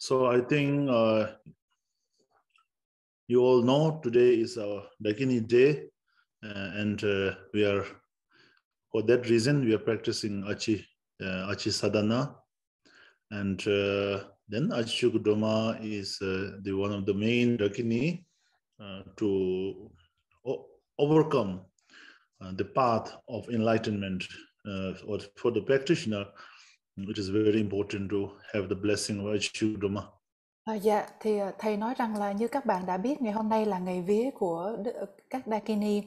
So I think you all know today is our Dakini day, and we are, for that reason, we are practicing Achi Sadhana, and then Achi Chokyi Drolma is the one of the main Dakini to overcome the path of enlightenment, or for the practitioner, it is very important to have the blessing of Achi Chokyi Drolma. Dạ, thì thầy nói rằng là như các bạn đã biết, ngày hôm nay là ngày vía của các Dakini.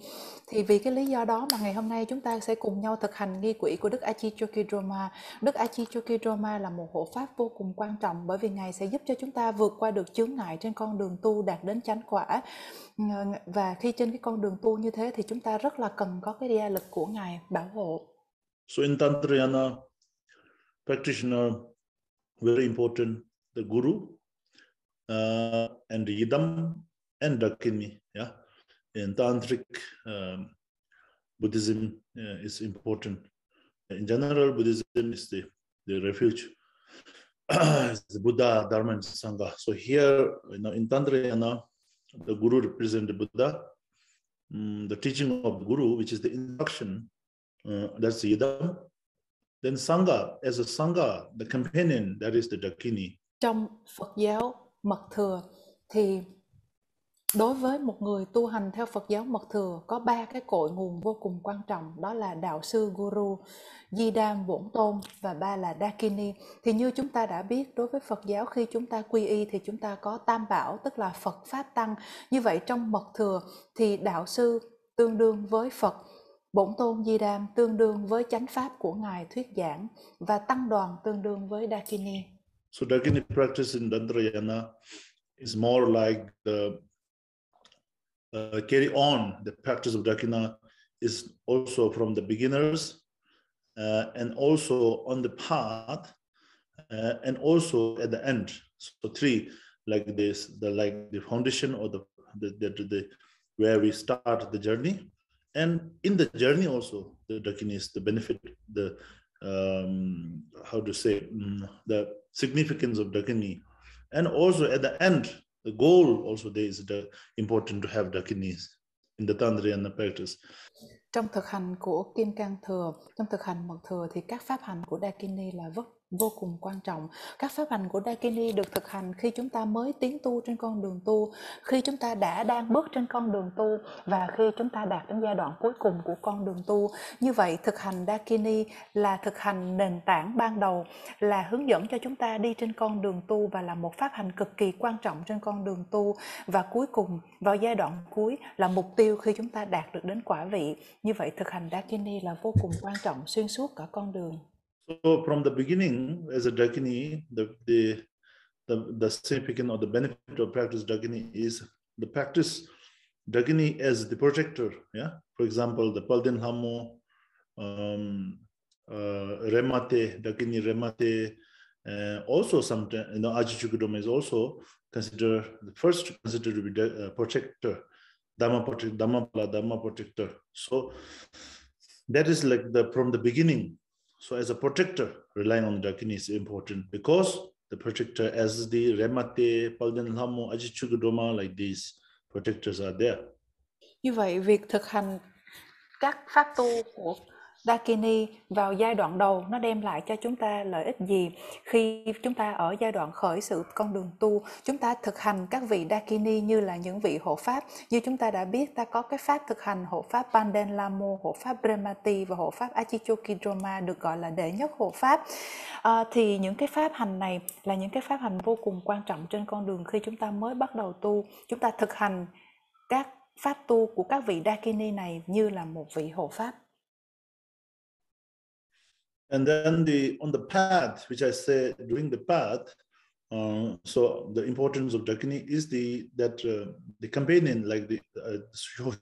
Thì vì cái lý do đó mà ngày hôm nay chúng ta sẽ cùng nhau thực hành nghi quỹ của Đức Achi Chokyi Drolma. Đức Achi Chokyi Drolma là một hộ pháp vô cùng quan trọng, bởi vì Ngài sẽ giúp cho chúng ta vượt qua được chướng ngại trên con đường tu đạt đến chánh quả. Và khi trên cái con đường tu như thế thì chúng ta rất là cần có cái gia lực của Ngài bảo hộ. So in Tantrayana, practitioner, very important, the Guru, and the Yidam and Dakini. Yeah, in Tantric Buddhism is important. In general, Buddhism is the refuge. The Buddha, Dharma, and Sangha. So here, in Tantrayana, the Guru represents the Buddha. The teaching of the Guru, which is the instruction, that's the Yidam. Then Sangha, as a Sangha, the companion, that is the Dakini. Trong Phật giáo Mật Thừa thì đối với một người tu hành theo Phật giáo Mật Thừa có ba cái cội nguồn vô cùng quan trọng, đó là đạo sư Guru, Di Đàm Bổn Tôn và ba là Dakini. Thì như chúng ta đã biết, đối với Phật giáo khi chúng ta quy y thì chúng ta có Tam Bảo, tức là Phật Pháp Tăng. Như vậy trong Mật Thừa thì đạo sư tương đương với Phật, Bổn Tôn Di Đàm tương đương với chánh pháp của Ngài thuyết giảng, và tăng đoàn tương đương với Dakini. So Dakini practice in Tantrayana is more like the carry on. The practice of Dakina is also from the beginners, and also on the path, and also at the end. So three, like this, the foundation or the where we start the journey, and in the journey also the Dakini is the benefit, the how to say, the significance of Dakini, and also at the end, the goal also there is important to have Dakinis in the Tantrayana practice. Trong thực hành của Kim Cang Thừa, trong thực hành Mật Thừa thì các pháp hành của Dakini là vô cùng quan trọng. Các pháp hành của Dakini được thực hành khi chúng ta mới tiến tu trên con đường tu, khi chúng ta đang bước trên con đường tu, và khi chúng ta đạt đến giai đoạn cuối cùng của con đường tu. Như vậy thực hành Dakini là thực hành nền tảng ban đầu, là hướng dẫn cho chúng ta đi trên con đường tu, và là một pháp hành cực kỳ quan trọng trên con đường tu. Và cuối cùng, vào giai đoạn cuối là mục tiêu khi chúng ta đạt được đến quả vị. Như vậy thực hành Dakini là vô cùng quan trọng xuyên suốt cả con đường. So from the beginning, as a Dakini, the significance or the benefit of practice Dakini is the practice Dakini as the protector. Yeah, for example, the Palden Hamo, Remate, Dakini Remate, also sometimes, Achi Chokyi Drolma is also considered to be the protector, Dharma protector. So that is like from the beginning. So as a protector, relying on Dakini is important, because the protector as the Remate, Palden Hamo, Achi Chokyi Drolma, like these protectors are there. Như vậy việc thực hành các pháp tu của Dakini vào giai đoạn đầu nó đem lại cho chúng ta lợi ích gì? Khi chúng ta ở giai đoạn khởi sự con đường tu, chúng ta thực hành các vị Dakini như là những vị hộ pháp. Như chúng ta đã biết, ta có cái pháp thực hành hộ pháp Palden Lamo, hộ pháp Brahmati và hộ pháp Achi Chokyi Drolma, được gọi là đệ nhất hộ pháp. Thì những cái pháp hành này là những cái pháp hành vô cùng quan trọng trên con đường khi chúng ta mới bắt đầu tu. Chúng ta thực hành các pháp tu của các vị Dakini này như là một vị hộ pháp. And then on the path, which I say during the path, so the importance of Dakini is the companion, like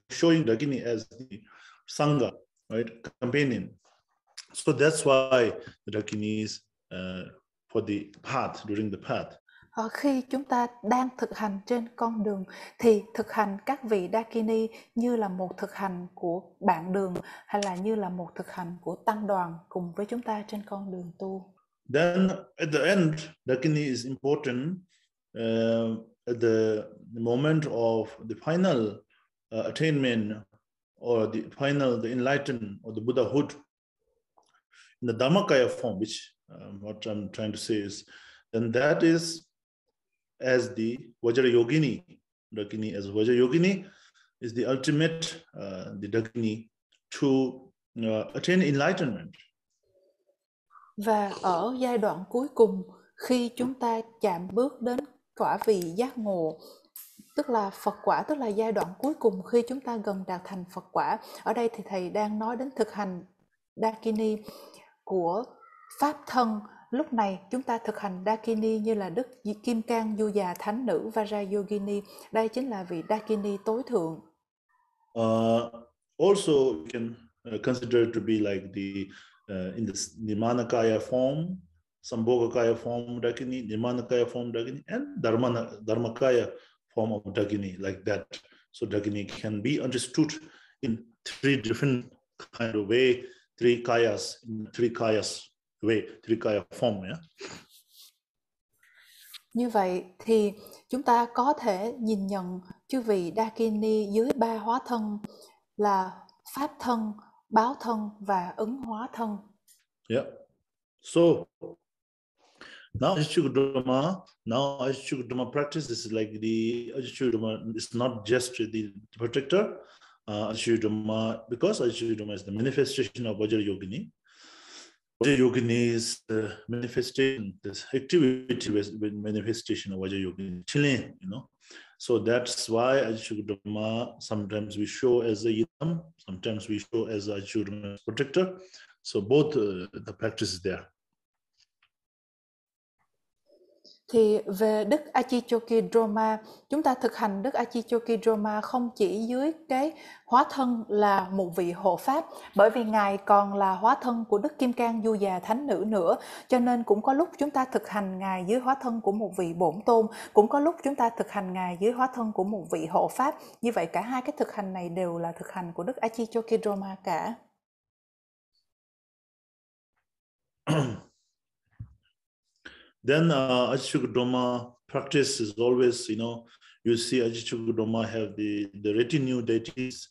showing Dakini as the Sangha, right, companion. So that's why the Dakini is for the path, during the path. Khi chúng ta đang thực hành trên con đường thì thực hành các vị Dakini như là một thực hành của bạn đường, hay là như là một thực hành của tăng đoàn cùng với chúng ta trên con đường tu. Then at the end, Dakini is important at the moment of the final attainment or the enlightened or the Buddhahood in the Dharmakaya form, which what I'm trying to say is, then that is as the Vajrayogini. Dakini as Vajrayogini is the ultimate, the Dakini to attain enlightenment. Và ở giai đoạn cuối cùng, khi chúng ta chạm bước đến quả vị giác ngộ, tức là Phật quả, tức là giai đoạn cuối cùng khi chúng ta gần đạt thành Phật quả. Ở đây thì Thầy đang nói đến thực hành Dakini của Pháp thân. Lúc này chúng ta thực hành Dakini như là Đức Kim Cang Du Già Thánh Nữ Vajrayogini. Đây chính là vị Dakini tối thượng. Also, you can consider it to be like the in the Nimanakaya form, Sambhogakaya form Dakini, Nimanakaya form Dakini, and Dharmakaya form of Dakini, like that. So Dakini can be understood in three different kind of way, three kayas way, three kaya form. Yeah? Như vậy thì chúng ta có thể nhìn nhận chư vị Dakini dưới ba hóa thân là Pháp thân, Báo thân và Ứng hóa thân. Yeah. So now Achi Chokyi Drolma practice is like the Achi Chokyi Drolma is not just the protector. Achi Chokyi Drolma, because Achi Chokyi Drolma is the manifestation of Vajrayogini. Vajrayogini is the manifestation, this activity with manifestation of Vajrayogini, chilling, you know. So that's why Achi Chokyi Drolma sometimes we show as a yidam, sometimes we show as a Achi Chokyi Drolma protector. So both the practice is there. Thì về Đức Achi Chokyi Drolma, chúng ta thực hành Đức Achi Chokyi Drolma không chỉ dưới cái hóa thân là một vị hộ pháp, bởi vì Ngài còn là hóa thân của Đức Kim Cang Du Già Thánh Nữ nữa, cho nên cũng có lúc chúng ta thực hành Ngài dưới hóa thân của một vị bổn tôn, cũng có lúc chúng ta thực hành Ngài dưới hóa thân của một vị hộ pháp. Như vậy cả hai cái thực hành này đều là thực hành của Đức Achi Chokyi Drolma cả. Then Achi Chokyi Drolma practice is always, you know, you see Achi Chokyi Drolma have the retinue deities.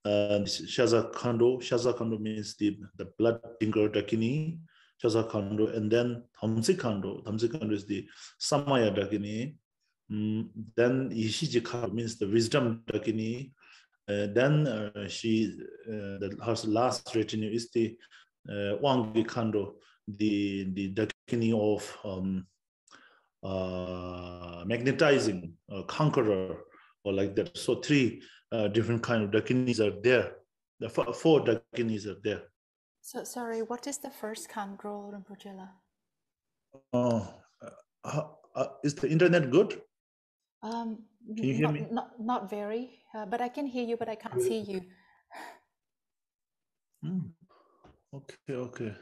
Shaza Khando means the blood drinker Dakini, Shaza Khando, and then Thamsi Khando is the Samaya Dakini. Then Ishiji Khando means the wisdom Dakini. Then her last retinue is the Wangi Khando, the Dakini of magnetizing, conqueror, or like that. So three different kind of Dakinis are there. The four Dakinis are there. So sorry, what is the first Khandro, Rinpoche? Is the internet good? Can you hear me? Not very, but I can hear you, but I can't see you. Okay.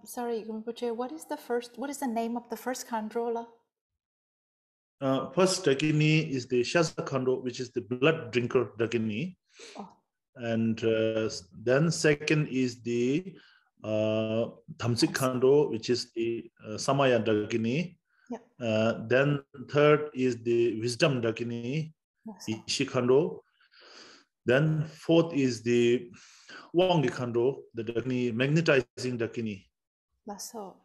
Sorry, Rinpoche, what is the name of the first Khandro? First Dakini is the Shaza Khando, which is the blood drinker Dakini. Oh. And then second is the Thamsik Khando, which is the Samaya Dakini. Yeah. Then third is the wisdom Dakini, Ishi Khando. Then fourth is the Wangi Khando, the Dakini, magnetizing Dakini. That's so.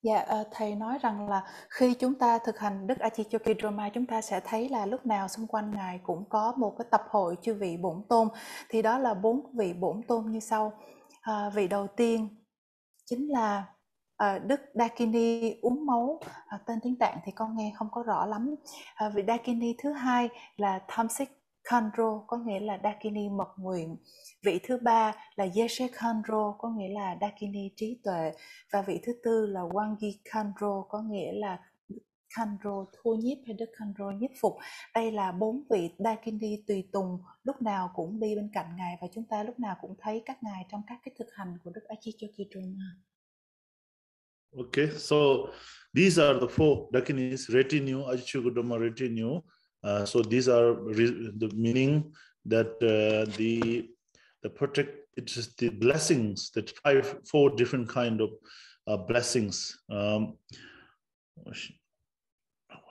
Dạ, Thầy nói rằng là khi chúng ta thực hành Đức Achi Chokyi Drolma, chúng ta sẽ thấy là lúc nào xung quanh Ngài cũng có một cái tập hội chư vị bổn tôn. Thì đó là 4 vị bổn tôn như sau. Vị đầu tiên chính là Đức Dakini uống máu, tên tiếng Tạng thì con nghe không có rõ lắm. Vị Dakini thứ hai là Thamsik Khandro, có nghĩa là Dakini mật nguyện. Vị thứ ba là Yeshe Khandro, có nghĩa là Dakini trí tuệ. Và vị thứ tư là Wangi Khandro, có nghĩa là Khandro thua nhiếp hay Đức Khandro nhiếp phục. Đây là 4 vị Dakini tùy tùng, lúc nào cũng đi bên cạnh Ngài, và chúng ta lúc nào cũng thấy các Ngài trong các cái thực hành của Đức Achi Chokyi Drolma. Okay, so these are the 4 Dakinis, retinue, Achi Chokyi Drolma retinue. So these are the meaning that the it's the blessings, that four different kind of blessings.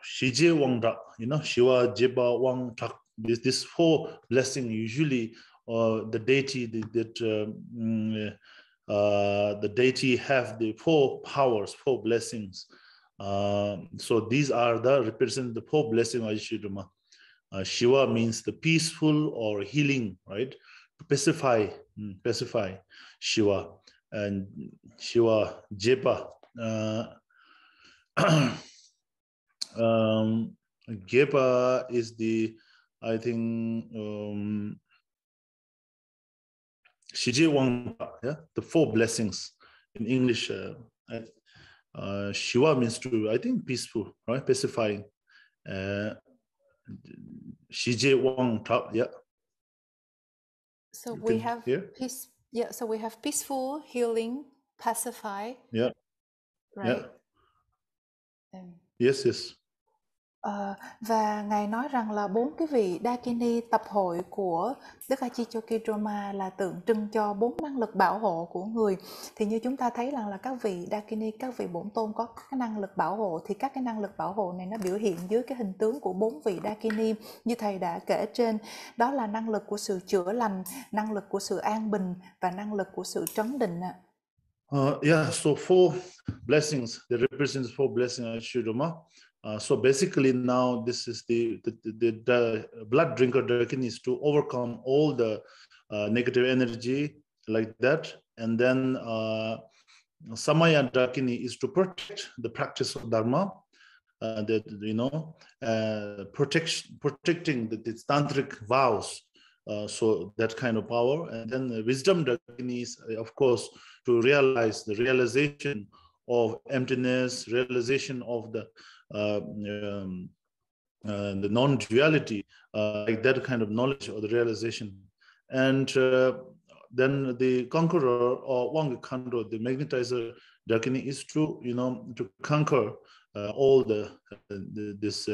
Shije Wangda, Shiva, Jeba, Wang Tak. This four blessing usually the deity the deity have the four powers, four blessings. So these are represent the four blessings of Achi Chokyi Drolma. Shiva means the peaceful or healing, right? To pacify Shiva. And Shiva, Jepa. Gepa is the, I think, Shiji Wangpa, yeah? The four blessings in English. Shiva means to, I think, peaceful, right? Pacifying. Shiji Wangpa, yeah. So we have peace. Yeah. So we have peaceful, healing, pacify. Yeah. Right. Yeah. Yes. Và Ngài nói rằng là 4 cái vị Dakini tập hội của Đức Achi Chokyi Drolma là tượng trưng cho 4 năng lực bảo hộ của người. Thì như chúng ta thấy rằng là các vị Dakini, các vị bổn tôn có cái năng lực bảo hộ, thì các cái năng lực bảo hộ này nó biểu hiện dưới cái hình tướng của 4 vị Dakini như thầy đã kể trên. Đó là năng lực của sự chữa lành, năng lực của sự an bình và năng lực của sự trấn định ạ. So four blessings, that represents four blessings of Achi Chokyi Drolma. So basically now this is the blood drinker Dakini is to overcome all the negative energy like that, and then Samaya Dakini is to protect the practice of Dharma, protecting the tantric vows. So that kind of power, and then the wisdom Dakini is, of course, to realize the realization of emptiness, realization of the non-duality, like that kind of knowledge or the realization. And then the conqueror or Wang Kando, the magnetizer Dakini, is to to conquer all this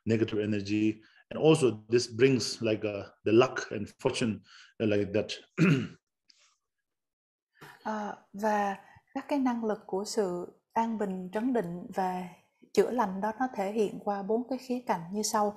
negative energy, and also this brings like the luck and fortune like that. Và các cái năng lực của sự an bình, trấn định và chữa lành đó nó thể hiện qua 4 cái khía cạnh như sau.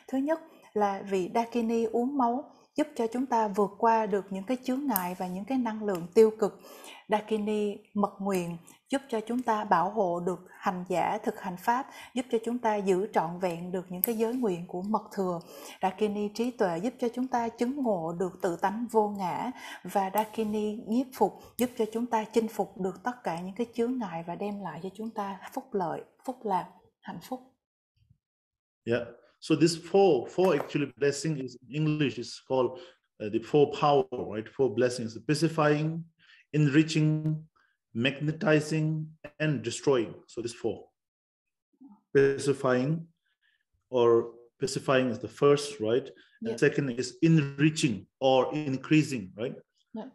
Thứ nhất là vị Dakini uống máu giúp cho chúng ta vượt qua được những cái chướng ngại và những cái năng lượng tiêu cực. Dakini mật nguyện giúp cho chúng ta bảo hộ được hành giả thực hành pháp, giúp cho chúng ta giữ trọn vẹn được những cái giới nguyện của mật thừa. Dakini trí tuệ giúp cho chúng ta chứng ngộ được tự tánh vô ngã, và Dakini nhiếp phục giúp cho chúng ta chinh phục được tất cả những cái chướng ngại và đem lại cho chúng ta phúc lợi, phúc lạc, hạnh phúc. Yeah. So this four actually blessing is in English is called the four power, right? Four blessings: pacifying, enriching, magnetizing, and destroying. So this four. Pacifying is the first, right? Yeah. And second is enriching or increasing, right? Yeah.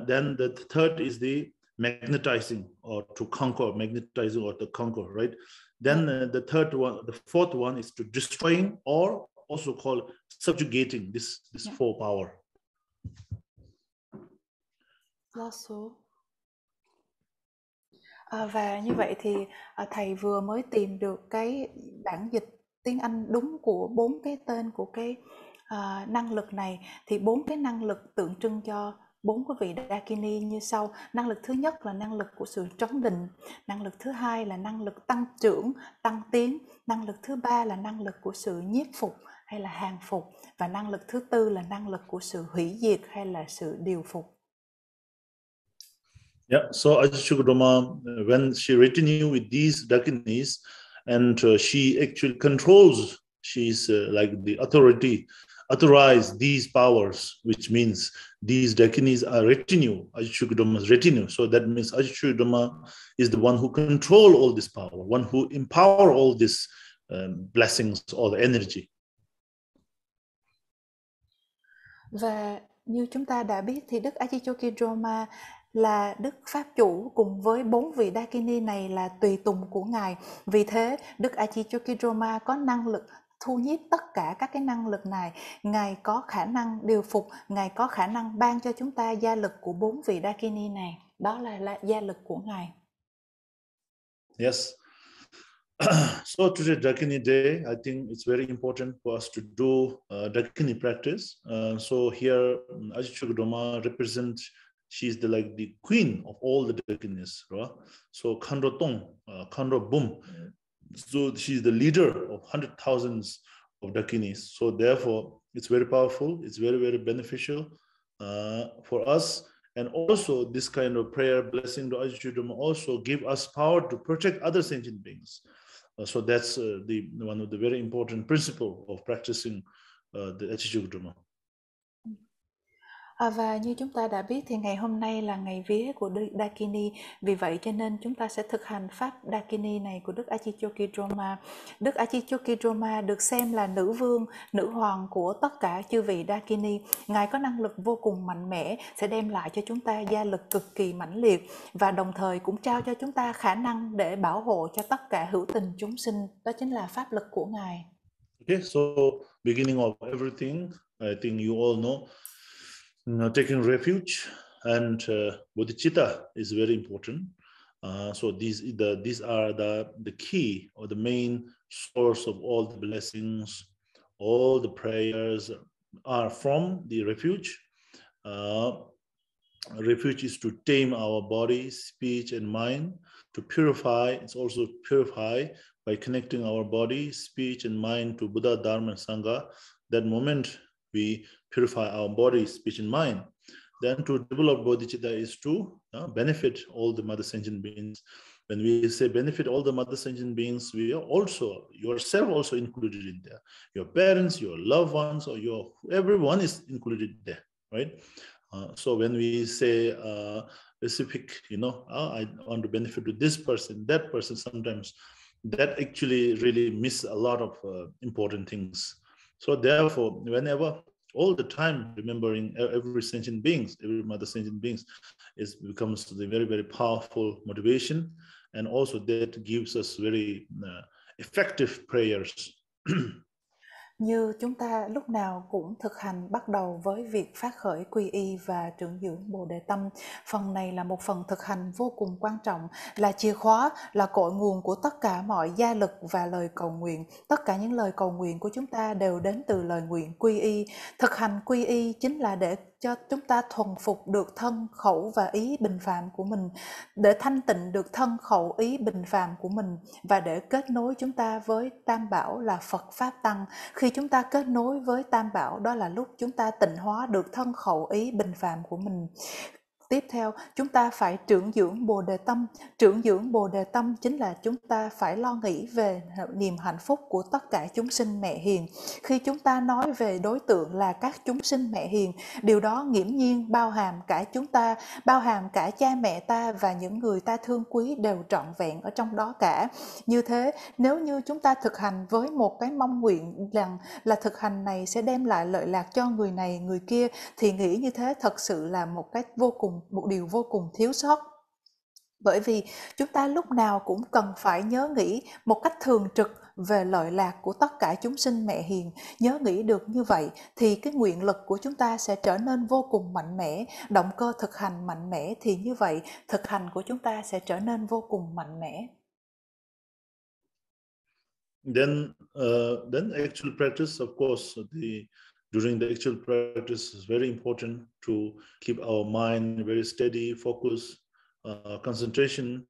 Then the third is the magnetizing or to conquer, magnetizing or to conquer, right? Then the fourth one is to destroying, or also called subjugating this four power. Và như vậy thì thầy vừa mới tìm được cái bản dịch tiếng Anh đúng của 4 cái tên của cái năng lực này. Thì 4 cái năng lực tượng trưng cho 4 cái vị Dakini như sau. Năng lực thứ nhất là năng lực của sự trấn định, năng lực thứ hai là năng lực tăng trưởng, tăng tiến, năng lực thứ ba là năng lực của sự nhiếp phục hay là hàng phục, và năng lực thứ tư là năng lực của sự hủy diệt hay là sự điều phục. Yeah, so Achi Chokyi Drolma, when she retinue with these Dakinis, and she actually controls, she's like the authorize these powers, which means these Dakinis are retinue, Achi Chokyi Drolma's retinue. So that means Achi Chokyi Drolma is the one who control all this power, one who empower all these blessings or the energy. Và như chúng ta đã biết thì Đức Achi Chokyi Drolma là Đức Pháp Chủ cùng với 4 vị Dakini này là tùy tùng của Ngài. Vì thế, Đức Achi Chokyi Drolma có năng lực thu nhiếp tất cả các cái năng lực này. Ngài có khả năng điều phục, Ngài có khả năng ban cho chúng ta gia lực của 4 vị Dakini này. Đó là gia lực của Ngài. Yes. So today Dakini Day, I think it's very important for us to do Dakini practice. So here Achi Chokyi Drolma represents, she's like the queen of all the Dakinis, right? So Khandro Tong, Khandro Bum. So she's the leader of 100,000s of Dakinis. So therefore, it's very powerful. It's very, very beneficial for us. And also this kind of prayer blessing to Achi Chokyi Drolma also give us power to protect other sentient beings. So that's one of the very important principle of practicing the Achi Chokyi Drolma. Và như chúng ta đã biết thì ngày hôm nay là ngày vía của Đức Dakini. Vì vậy cho nên chúng ta sẽ thực hành pháp Dakini này của Đức Achi Chokyi Drolma. Đức Achi Chokyi Drolma được xem là nữ vương, nữ hoàng của tất cả chư vị Dakini. Ngài có năng lực vô cùng mạnh mẽ, sẽ đem lại cho chúng ta gia lực cực kỳ mãnh liệt và đồng thời cũng trao cho chúng ta khả năng để bảo hộ cho tất cả hữu tình chúng sinh. Đó chính là pháp lực của Ngài. Okay, so beginning of everything, I think you all know, taking refuge and bodhicitta is very important. So these are the key or the main source of all the blessings. All the prayers are from the refuge. Refuge is to tame our body, speech, and mind. To purify, it's also purify by connecting our body, speech, and mind to Buddha, Dharma, and Sangha. That moment we purify our body, speech, and mind. Then to develop bodhicitta is to benefit all the mother sentient beings. When we say benefit all the mother sentient beings, we are also, yourself also included in there. Your parents, your loved ones, or everyone is included there, right? So when we say specific, I want to benefit to this person, that person, sometimes that actually really miss a lot of important things. So therefore, whenever, all the time, remembering every sentient beings, every mother sentient beings, becomes the very, very powerful motivation, and also that gives us very effective prayers. Như chúng ta lúc nào cũng thực hành bắt đầu với việc phát khởi quy y và trưởng dưỡng Bồ Đề Tâm. Phần này là một phần thực hành vô cùng quan trọng, là chìa khóa, là cội nguồn của tất cả mọi gia lực và lời cầu nguyện. Tất cả những lời cầu nguyện của chúng ta đều đến từ lời nguyện quy y. Thực hành quy y chính là để cho chúng ta thuần phục được thân, khẩu và ý bình phạm của mình, để thanh tịnh được thân, khẩu, ý bình phạm của mình và để kết nối chúng ta với Tam Bảo là Phật Pháp Tăng. Khi chúng ta kết nối với Tam Bảo, đó là lúc chúng ta tịnh hóa được thân, khẩu, ý bình phạm của mình. Tiếp theo, chúng ta phải trưởng dưỡng Bồ Đề Tâm. Trưởng dưỡng Bồ Đề Tâm chính là chúng ta phải lo nghĩ về niềm hạnh phúc của tất cả chúng sinh mẹ hiền. Khi chúng ta nói về đối tượng là các chúng sinh mẹ hiền, điều đó nghiễm nhiên bao hàm cả chúng ta, bao hàm cả cha mẹ ta và những người ta thương quý đều trọn vẹn ở trong đó cả. Như thế, nếu như chúng ta thực hành với một cái mong nguyện rằng là thực hành này sẽ đem lại lợi lạc cho người này, người kia, thì nghĩ như thế thật sự là một điều vô cùng thiếu sót. Bởi vì chúng ta lúc nào cũng cần phải nhớ nghĩ một cách thường trực về lợi lạc của tất cả chúng sinh mẹ hiền. Nhớ nghĩ được như vậy thì cái nguyện lực của chúng ta sẽ trở nên vô cùng mạnh mẽ, động cơ thực hành mạnh mẽ, thì như vậy thực hành của chúng ta sẽ trở nên vô cùng mạnh mẽ. Then actual practice, of course, during the actual practice is very important to keep our mind very steady, focus, concentration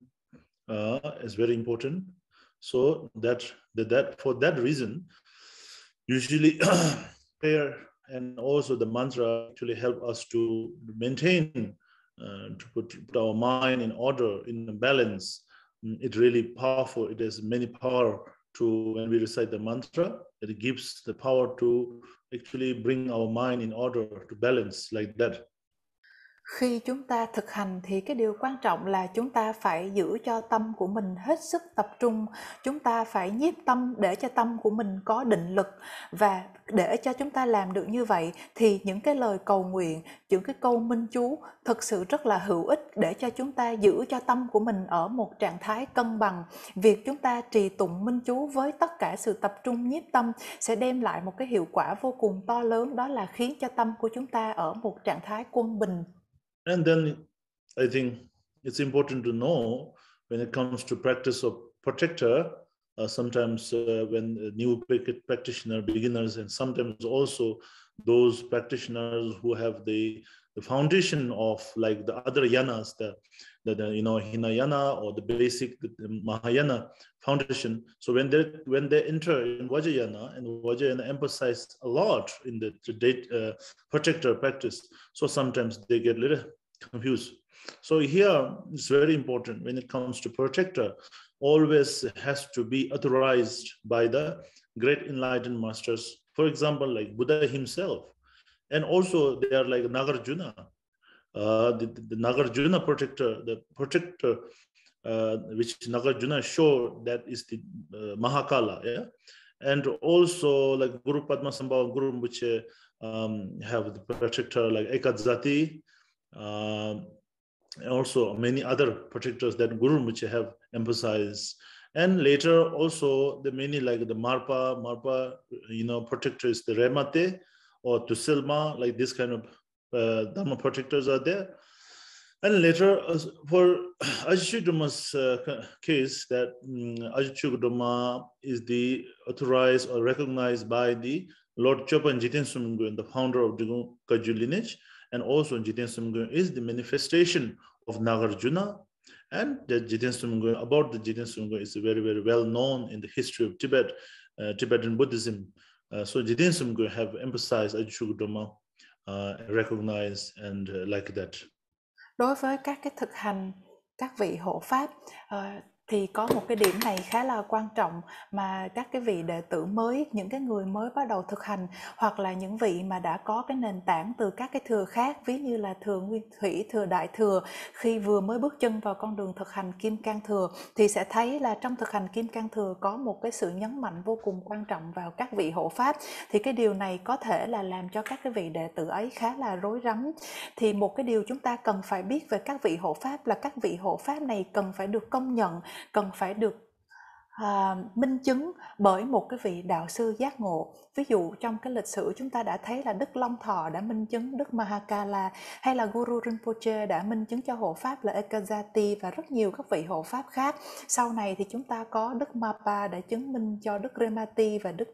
is very important. So for that reason, usually prayer and also the mantra actually help us to maintain, to put our mind in order, in balance. It's really powerful. It has many power to, when we recite the mantra, it gives the power to actually bring our mind in order, to balance like that. Khi chúng ta thực hành thì cái điều quan trọng là chúng ta phải giữ cho tâm của mình hết sức tập trung. Chúng ta phải nhiếp tâm để cho tâm của mình có định lực. Và để cho chúng ta làm được như vậy thì những cái lời cầu nguyện, những cái câu minh chú thực sự rất là hữu ích để cho chúng ta giữ cho tâm của mình ở một trạng thái cân bằng. Việc chúng ta trì tụng minh chú với tất cả sự tập trung nhiếp tâm sẽ đem lại một cái hiệu quả vô cùng to lớn, đó là khiến cho tâm của chúng ta ở một trạng thái quân bình. And then I think it's important to know when it comes to practice of protector, sometimes when new practitioner beginners, and sometimes also those practitioners who have the foundation of like the other yanas, the Hinayana or the basic the Mahayana foundation. So when they enter in Vajrayana, and Vajrayana emphasize a lot in the protector practice, so sometimes they get a little confused. So here it's very important when it comes to protector, always has to be authorized by the great enlightened masters. For example, like Buddha himself, and also they are like Nagarjuna. The Nagarjuna protector, the protector which Nagarjuna showed, that is the Mahakala, yeah, and also like Guru Padmasambhava, Guru Rinpoche have the protector like Ekadzati, and also many other protectors that Guru Rinpoche have emphasized. And later also the many like the Marpa, protector is the Remate or Tusilma, like this kind of Dharma protectors are there. And later for Achi Chokyi Drolma's case, that Achi Chokyi Drolma is the authorized or recognized by the Lord Jigton Sumgon, the founder of the Kagyu lineage, and also Jigton Sumgon is the manifestation of Nagarjuna. And the Jigton Sumgon, about the Jigton Sumgon, is very, very well known in the history of Tibet, Tibetan Buddhism. So Jigton Sumgon have emphasized Achi Chokyi Drolma, recognized and like that. Đối với các cái thực hành, các vị hộ pháp thì có một cái điểm này khá là quan trọng mà các cái vị đệ tử mới, những cái người mới bắt đầu thực hành, hoặc là những vị mà đã có cái nền tảng từ các cái thừa khác, ví như là thừa Nguyên Thủy, thừa Đại Thừa, khi vừa mới bước chân vào con đường thực hành Kim Cang Thừa thì sẽ thấy là trong thực hành Kim Cang Thừa có một cái sự nhấn mạnh vô cùng quan trọng vào các vị hộ pháp. Thì cái điều này có thể là làm cho các cái vị đệ tử ấy khá là rối rắm. Thì một cái điều chúng ta cần phải biết về các vị hộ pháp là các vị hộ pháp này cần phải được công nhận, cần phải được minh chứng bởi một cái vị đạo sư giác ngộ. Ví dụ trong cái lịch sử chúng ta đã thấy là Đức Long Thọ đã minh chứng Đức Mahakala, hay là Guru Rinpoche đã minh chứng cho hộ pháp là Ekadzati, và rất nhiều các vị hộ pháp khác. Sau này thì chúng ta có Đức Mapa đã chứng minh cho Đức Remati và Đức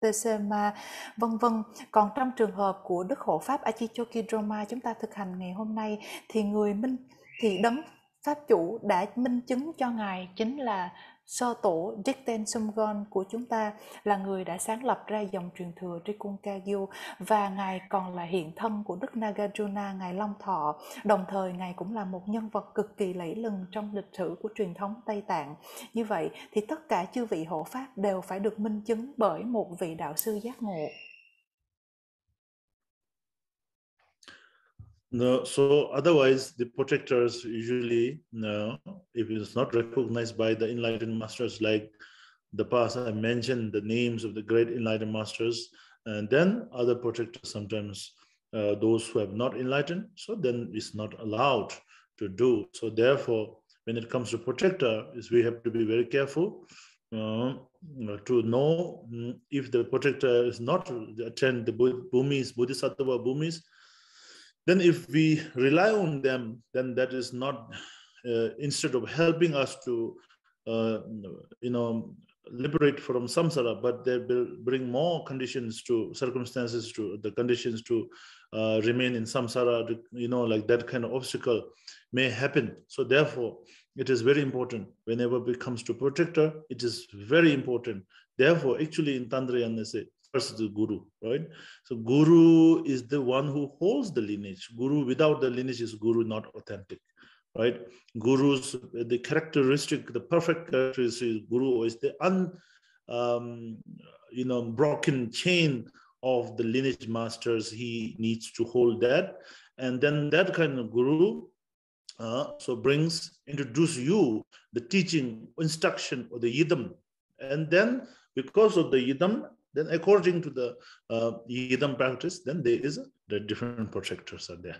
Tesema, vân vân. Còn trong trường hợp của Đức Hộ Pháp Achi Chokyi Drolma chúng ta thực hành ngày hôm nay thì đấng Pháp chủ đã minh chứng cho Ngài chính là Sơ Tổ Jigton Sumgon của chúng ta, là người đã sáng lập ra dòng truyền thừa Drikung Kagyu, và Ngài còn là hiện thân của Đức Nagarjuna, Ngài Long Thọ. Đồng thời Ngài cũng là một nhân vật cực kỳ lẫy lừng trong lịch sử của truyền thống Tây Tạng. Như vậy thì tất cả chư vị hộ pháp đều phải được minh chứng bởi một vị đạo sư giác ngộ. No, so otherwise the protectors usually, no, if it's not recognized by the enlightened masters, like the past I mentioned the names of the great enlightened masters, and then other protectors sometimes those who have not enlightened, so then it's not allowed to do. So therefore when it comes to protector, is we have to be very careful to know if the protector is not attend the bhumis, bodhisattva bhumis. Then if we rely on them, then that is not, instead of helping us to, liberate from samsara, but they will bring more conditions to circumstances, to the conditions to remain in samsara, like that kind of obstacle may happen. So therefore, it is very important whenever it comes to protector, it is very important. Therefore, actually in Tantrayana they say, first the Guru, right? So Guru is the one who holds the lineage. Guru without the lineage is Guru not authentic, right? Guru's, the characteristic, the perfect characteristic is Guru is the broken chain of the lineage masters. He needs to hold that. and then that kind of guru so introduce you the teaching, instruction, or the yidam, and then because of the yidam, then according to the yidam practice, then the different protectors are there.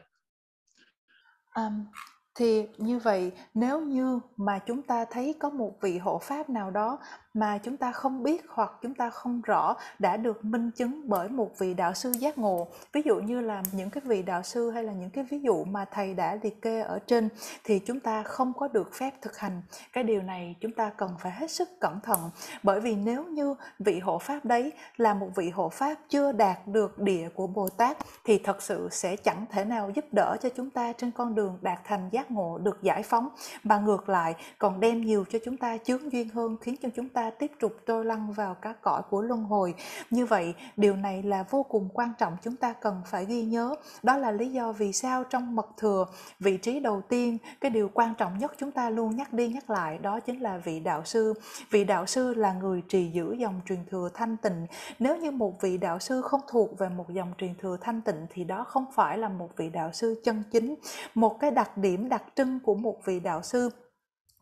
Thì như vậy, nếu như mà chúng ta thấy có một vị hộ pháp nào đó mà chúng ta không biết hoặc chúng ta không rõ đã được minh chứng bởi một vị đạo sư giác ngộ, ví dụ như là những cái vị đạo sư hay là những cái ví dụ mà thầy đã liệt kê ở trên, thì chúng ta không có được phép thực hành. Cái điều này chúng ta cần phải hết sức cẩn thận, bởi vì nếu như vị hộ pháp đấy là một vị hộ pháp chưa đạt được địa của Bồ Tát thì thật sự sẽ chẳng thể nào giúp đỡ cho chúng ta trên con đường đạt thành giác ngộ, được giải phóng, mà ngược lại còn đem nhiều cho chúng ta chướng duyên hơn, khiến cho chúng ta tiếp tục trôi lăn vào các cõi của luân hồi. Như vậy, điều này là vô cùng quan trọng, chúng ta cần phải ghi nhớ. Đó là lý do vì sao trong mật thừa, vị trí đầu tiên, cái điều quan trọng nhất chúng ta luôn nhắc đi nhắc lại, đó chính là vị đạo sư. Vị đạo sư là người trì giữ dòng truyền thừa thanh tịnh. Nếu như một vị đạo sư không thuộc về một dòng truyền thừa thanh tịnh thì đó không phải là một vị đạo sư chân chính. Một cái đặc điểm đặc trưng của một vị đạo sư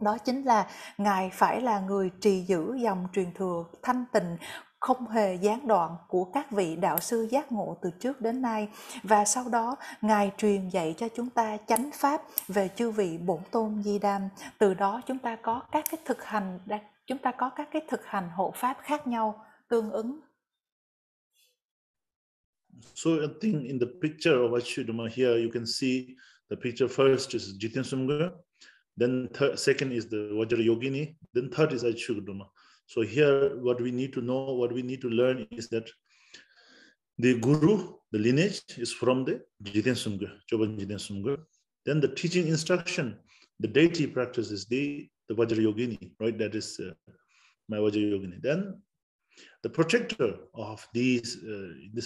đó chính là Ngài phải là người trì giữ dòng truyền thừa thanh tịnh, không hề gián đoạn của các vị đạo sư giác ngộ từ trước đến nay. Và sau đó, Ngài truyền dạy cho chúng ta chánh pháp về chư vị bổn tôn Di Đàm. Từ đó chúng ta có các cái thực hành hộ pháp khác nhau tương ứng. So I think in the picture of Achi Drolma here, you can see the picture first is Jigton Sumgon, then second is the Vajra Yogini, then third is Achi Drolma. So here, what we need to know, what we need to learn is that the guru, the lineage is from the Jigton Sumgon, Choban Jigton Sumgon. Then the teaching instruction, the deity practice is the Vajra Yogini, right? That is my Vajra Yogini. Then the protector of this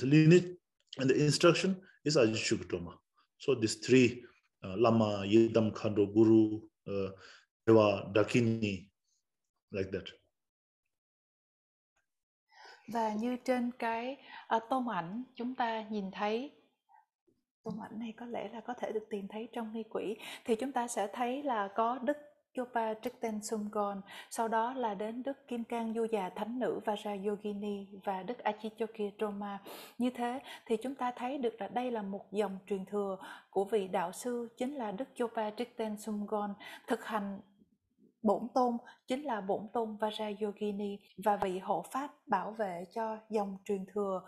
lineage and the instruction is Achi Chokyi Drolma. So these three, Lama, Yidam, Khando, Guru, Deva, Dakini, like that. Và như trên cái tông ảnh chúng ta nhìn thấy, tông ảnh này có lẽ là có thể được tìm thấy trong nghi quỹ, thì chúng ta sẽ thấy là có Đức Lord Jigton Sumgon, sau đó là đến Đức Kim Cang Du Già Thánh Nữ Vajra Yogini và Đức Achi Chokyi Drolma. Như thế thì chúng ta thấy được là đây là một dòng truyền thừa của vị đạo sư chính là Đức Lord Jigton Sumgon, thực hành bổn tôn chính là bổn tôn Vajra Yogini, và vị hộ pháp bảo vệ cho dòng truyền thừa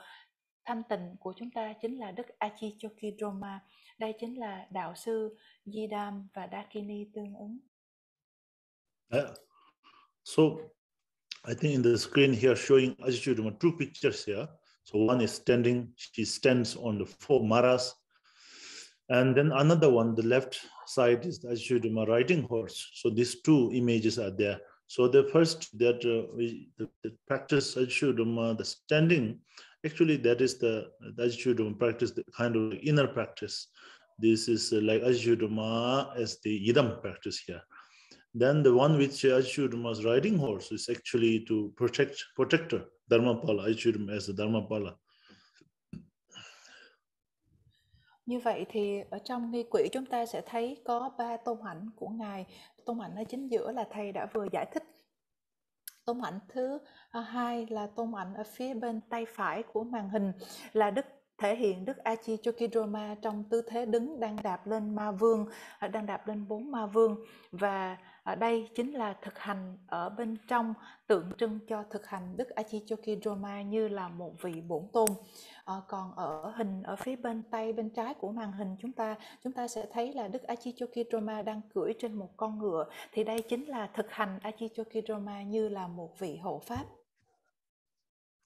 thanh tịnh của chúng ta chính là Đức Achi Chokyi Drolma. Đây chính là đạo sư Di Đàm và Dakini tương ứng. So I think in the screen here showing Achi Chokyi Drolma two pictures here. So one is standing, she stands on the four maras. And then another one, the left side is the Achi Chokyi Drolma riding horse. So these two images are there. So the first that the practice Achi Chokyi Drolma, the standing, actually that is the Achi Chokyi Drolma practice, the kind of inner practice. This is like Achi Chokyi Drolma as the Yidam practice here. Then the one which Achi Chokyi Drolma's riding horse is actually to protector, Dharmapala, Achi Chokyi Drolma as the Dharmapala. Như vậy thì ở trong nghi quỹ chúng ta sẽ thấy có 3 tôn ảnh của Ngài. Tôn ảnh ở chính giữa là thầy đã vừa giải thích. Tôn ảnh thứ hai là tôn ảnh ở phía bên tay phải của màn hình là thể hiện Đức Achi Chokyi Drolma trong tư thế đứng đang đạp lên ma vương, đang đạp lên 4 ma vương, và ở đây chính là thực hành ở bên trong, tượng trưng cho thực hành Đức Achi Chokyi Drolma như là một vị bổn tôn. Còn ở hình ở phía bên trái của màn hình chúng ta sẽ thấy là Đức Achi Chokyi Drolma đang cưỡi trên một con ngựa, thì đây chính là thực hành Achi Chokyi Drolma như là một vị hộ pháp.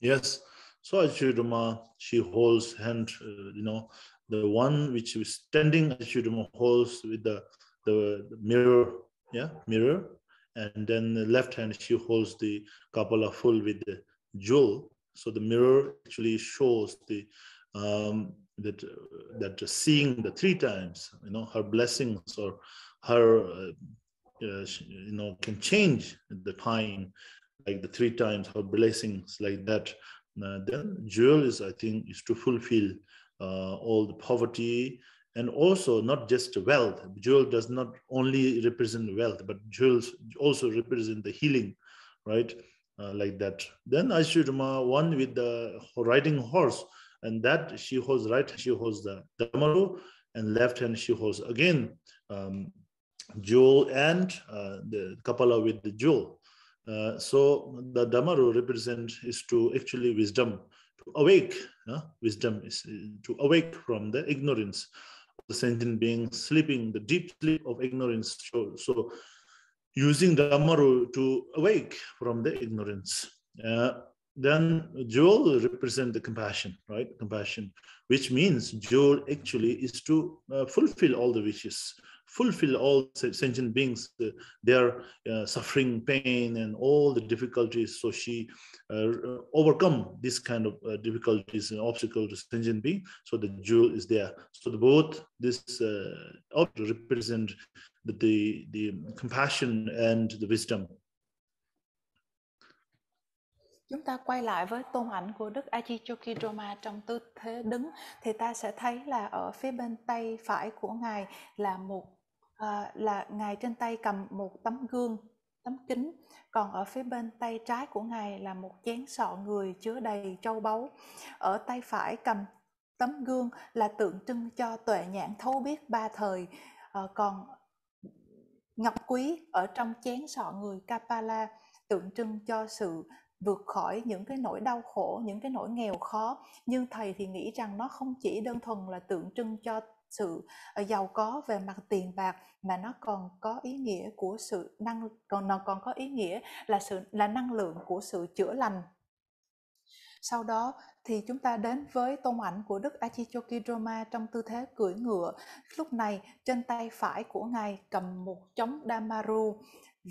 Yes. So Achi Chokyi Drolma, she holds hand, the one which is standing, Achi Chokyi Drolma holds with the mirror, mirror, and then the left hand she holds the kapala full with the jewel. So the mirror actually shows the that seeing the 3 times, her blessings or her, can change the time, like the 3 times her blessings, like that. Then jewel is, I think, is to fulfill all the poverty And also not just wealth. Jewel does not only represent wealth, but jewels also represent the healing, right? Like that. Then Achi Drolma, one with the riding horse, and that she holds right, she holds the Damaru, and left hand she holds again jewel and the Kapala with the jewel. So the Damaru represent is to actually wisdom, to awake. Wisdom is to awake from the ignorance of the sentient being sleeping, the deep sleep of ignorance. So using Damaru to awake from the ignorance. Then jewel represent the compassion, right? Compassion, which means jewel actually is to fulfill all the wishes, fulfill all sentient beings, their suffering, pain, and all the difficulties. So she overcome this kind of difficulties and obstacles to sentient being. So the jewel is there. So both this object represent the compassion and the wisdom. Chúng ta quay lại với tôn ảnh của Đức Achi Chokyi Drolma trong tư thế đứng, thì ta sẽ thấy là ở phía bên tay phải của Ngài là Ngài trên tay cầm một tấm gương, tấm kính, còn ở phía bên tay trái của Ngài là một chén sọ người chứa đầy châu báu. Ở tay phải cầm tấm gương là tượng trưng cho tuệ nhãn thấu biết ba thời, còn ngọc quý ở trong chén sọ người Kapala tượng trưng cho sự vượt khỏi những cái nỗi đau khổ, những cái nỗi nghèo khó. Nhưng thầy thì nghĩ rằng nó không chỉ đơn thuần là tượng trưng cho sự giàu có về mặt tiền bạc, mà nó còn có ý nghĩa của sự còn có ý nghĩa là năng lượng của sự chữa lành. Sau đó thì chúng ta đến với tôn ảnh của Đức Achi Chokyi Drolma trong tư thế cưỡi ngựa. Lúc này trên tay phải của Ngài cầm một trống Damaru,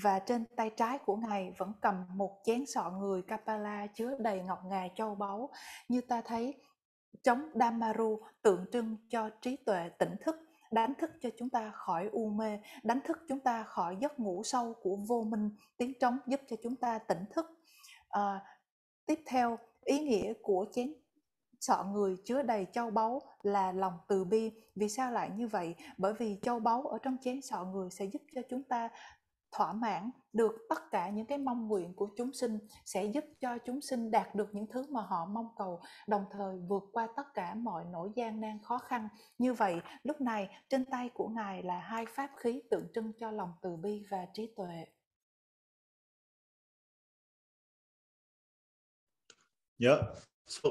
và trên tay trái của Ngài vẫn cầm một chén sọ người Kapala chứa đầy ngọc ngà châu báu. Như ta thấy, trống Damaru tượng trưng cho trí tuệ tỉnh thức, đánh thức cho chúng ta khỏi u mê, đánh thức chúng ta khỏi giấc ngủ sâu của vô minh. Tiếng trống giúp cho chúng ta tỉnh thức. Tiếp theo, ý nghĩa của chén sọ người chứa đầy châu báu là lòng từ bi. Vì sao lại như vậy? Bởi vì châu báu ở trong chén sọ người sẽ giúp cho chúng ta thỏa mãn được tất cả những cái mong nguyện của chúng sinh, sẽ giúp cho chúng sinh đạt được những thứ mà họ mong cầu, đồng thời vượt qua tất cả mọi nỗi gian nan khó khăn. Như vậy, lúc này trên tay của Ngài là hai pháp khí tượng trưng cho lòng từ bi và trí tuệ. Yeah. So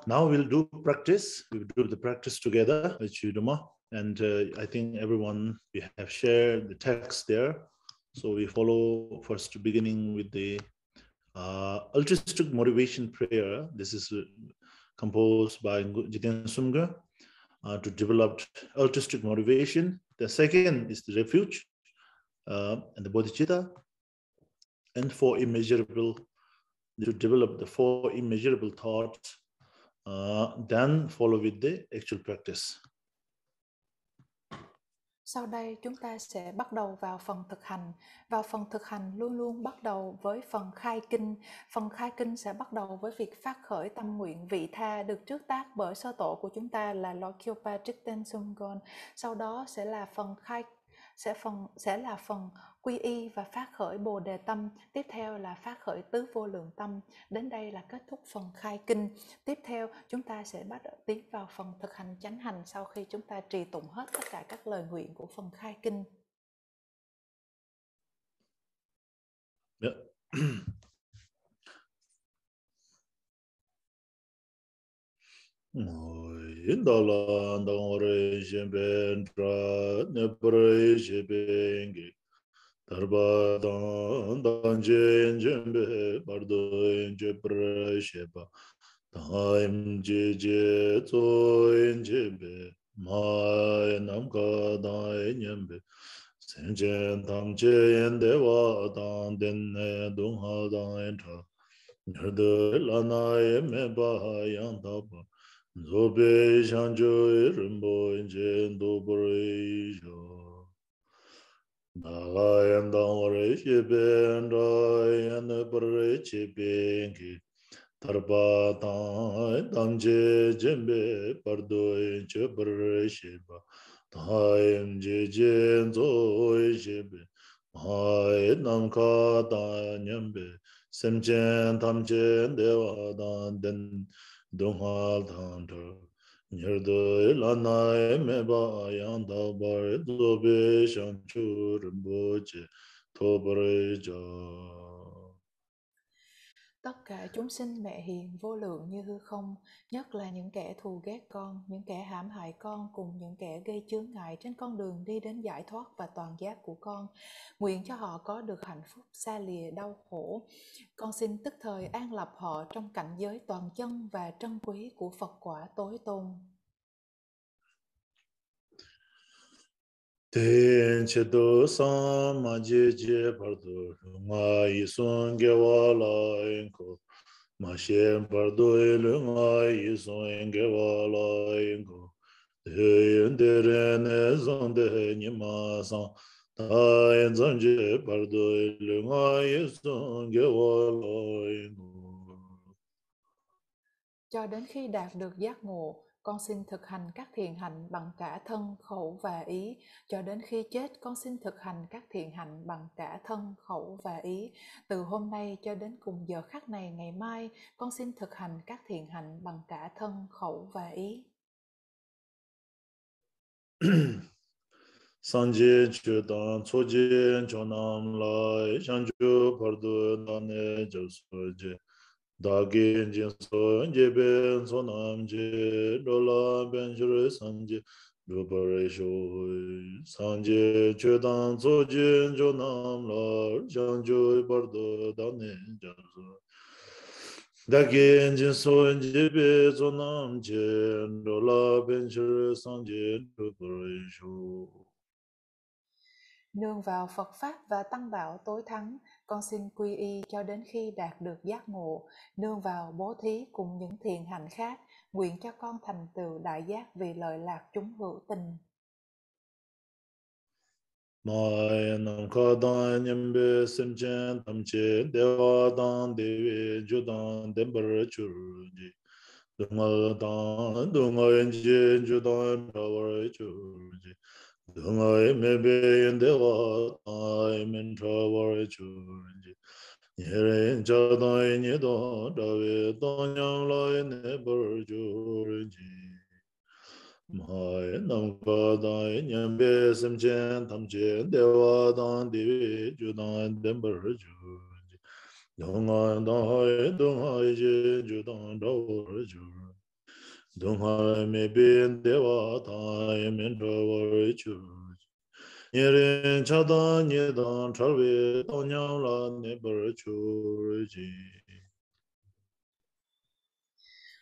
now we'll do practice. We'll do the practice together with Drolma. And I think everyone, we have shared the text there. So we follow first beginning with the altruistic motivation prayer. This is composed by Jigton Sumgon to develop altruistic motivation. The second is the refuge and the bodhicitta, and four immeasurable, to develop the four immeasurable thoughts, then follow with the actual practice. Sau đây chúng ta sẽ bắt đầu vào phần thực hành. Vào phần thực hành luôn luôn bắt đầu với phần khai kinh. Phần khai kinh sẽ bắt đầu với việc phát khởi tâm nguyện vị tha được trước tác bởi sơ tổ của chúng ta là Lord Jigton Sumgon. Sau đó sẽ là phần quy y và phát khởi bồ đề tâm. Tiếp theo là phát khởi tứ vô lượng tâm. Đến đây là kết thúc phần khai kinh. Tiếp theo chúng ta sẽ bắt đầu tiến vào phần thực hành chánh hành sau khi chúng ta trì tụng hết tất cả các lời nguyện của phần khai kinh. Yeah. Indala ndangore jemben tra nepre jebenge darba dan jembe bardo jepre sheba taim je to jembe mai namka da nyembe senjen tam je dewa dan den dong ha dan tra nerde lana me ba yang da ba Zobe Shanjo Rinpoche Dobrejo Nagayan Dangore Sheben Rayan Breche Bengi Tarpa Tan Damje Jembe Pardoi Chebur Sheba Taim Jejen Zoi Shebe Hai Namka Danyambe Semchen Tamchen Dewa Dan Den Donghal Tantar Nyerdo Lanai Meba Yanda Bar Dobe Shanchu Rinpoche Tobare Ja. Tất cả chúng sinh mẹ hiền vô lượng như hư không, nhất là những kẻ thù ghét con, những kẻ hãm hại con cùng những kẻ gây chướng ngại trên con đường đi đến giải thoát và toàn giác của con. Nguyện cho họ có được hạnh phúc xa lìa đau khổ. Con xin tức thời an lập họ trong cảnh giới toàn chân và trân quý của Phật quả tối tôn. Ten chedo sama je pardo nga yison gewa la enko ma shen pardo elu nga yison gewa la enko ten dere ne zonde ni ma san ta en zonje pardo elu nga yison gewa la enko. Cho đến khi đạt được giác ngộ, con xin thực hành các thiện hạnh bằng cả thân, khẩu và ý. Cho đến khi chết, con xin thực hành các thiện hạnh bằng cả thân, khẩu và ý. Từ hôm nay cho đến cùng giờ khắc này ngày mai, con xin thực hành các thiện hạnh bằng cả thân, khẩu và ý. Sanje chudan choje chonam lai chanju pardo dane jasoje dagin jinso jeben sonam je dola benjure sanje dubare shoy sanje chudan choje chonam lai chanju pardo dane jasoje dagin jinso jeben sonam je dola benjure sanje dubare shoy. Nương vào Phật Pháp và Tăng Bảo tối thắng, con xin quy y cho đến khi đạt được giác ngộ. Nương vào bố thí cùng những thiện hạnh khác, nguyện cho con thành tựu đại giác vì lợi lạc chúng hữu tình. Mai nam kha dan nyambe semchen tamche dewa dan dewe judan dembar churji dunga dan dunga enje judan rawar churji dunga mebe dewa dan men rawar churji yere jadan yedo dawe dan yang lai ne bar churji. Mai nam ka dan nyambe semchen tamche dewa dan dewe judan dembar churji dunga dan je judan rawar churji dunga mebe dewa dan men rawar churji yere chadan yedan charwe dan yang la ne bar churji.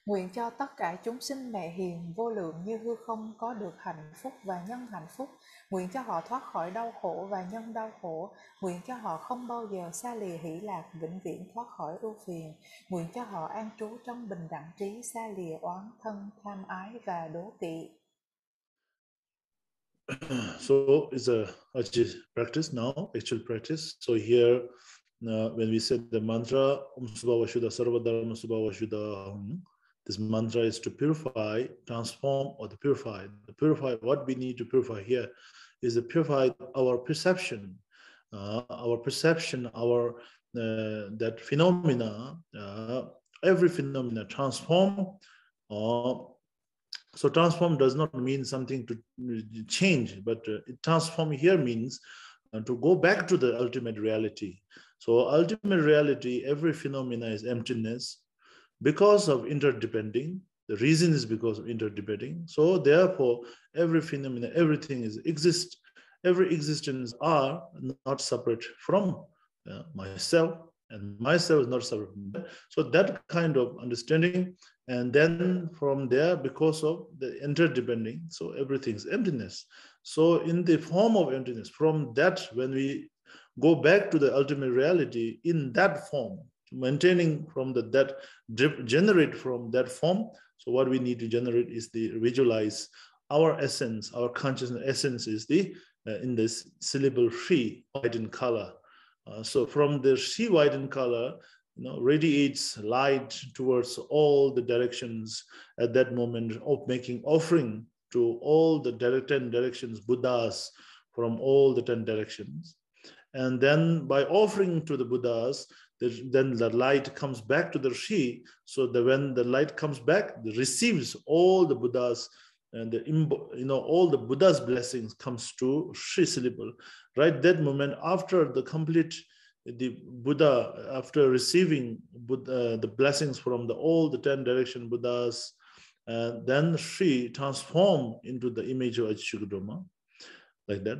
Nguyện cho tất cả chúng sinh mẹ hiền vô lượng như hư không có được hạnh phúc và nhân hạnh phúc. Nguyện cho họ thoát khỏi đau khổ và nhân đau khổ. Nguyện cho họ không bao giờ xa lìa hỷ lạc, vĩnh viễn thoát khỏi ưu phiền. Nguyện cho họ an trú trong bình đẳng trí, xa lìa oán thân, tham ái và đố kỵ. So it's a practice now, actual practice. So here, when we said the mantra, Subhava Shuddha Sarva Dharma Subhava Shuddha, this mantra is to purify, transform, or to purify. The purify, what we need to purify here is to purify our perception, our that phenomena, every phenomena transform. So transform does not mean something to change, but transform here means to go back to the ultimate reality. So ultimate reality, every phenomena is emptiness because of interdepending. The reason is because of interdepending. So therefore, every phenomena, everything is exist. Every existence are not separate from myself, and myself is not separate from that. So that kind of understanding, and then from there, because of the interdepending, so everything's emptiness. So in the form of emptiness, from that, when we go back to the ultimate reality in that form, maintaining from that generate from that form. So what we need to generate is the visualize our essence, our consciousness essence is the in this syllable Shri, white in color. So from the Shri white in color, radiates light towards all the directions at that moment of making offering to all the 10 directions, Buddhas from all the 10 directions. And then by offering to the Buddhas, then the light comes back to the Rishi. So that when the light comes back, it receives all the Buddhas, and all the Buddha's blessings comes to Sri syllable. Right that moment, after the Buddha, after receiving the blessings from all the 10 direction Buddhas, then Sri transformed into the image of Achi Chokyi Drolma, like that.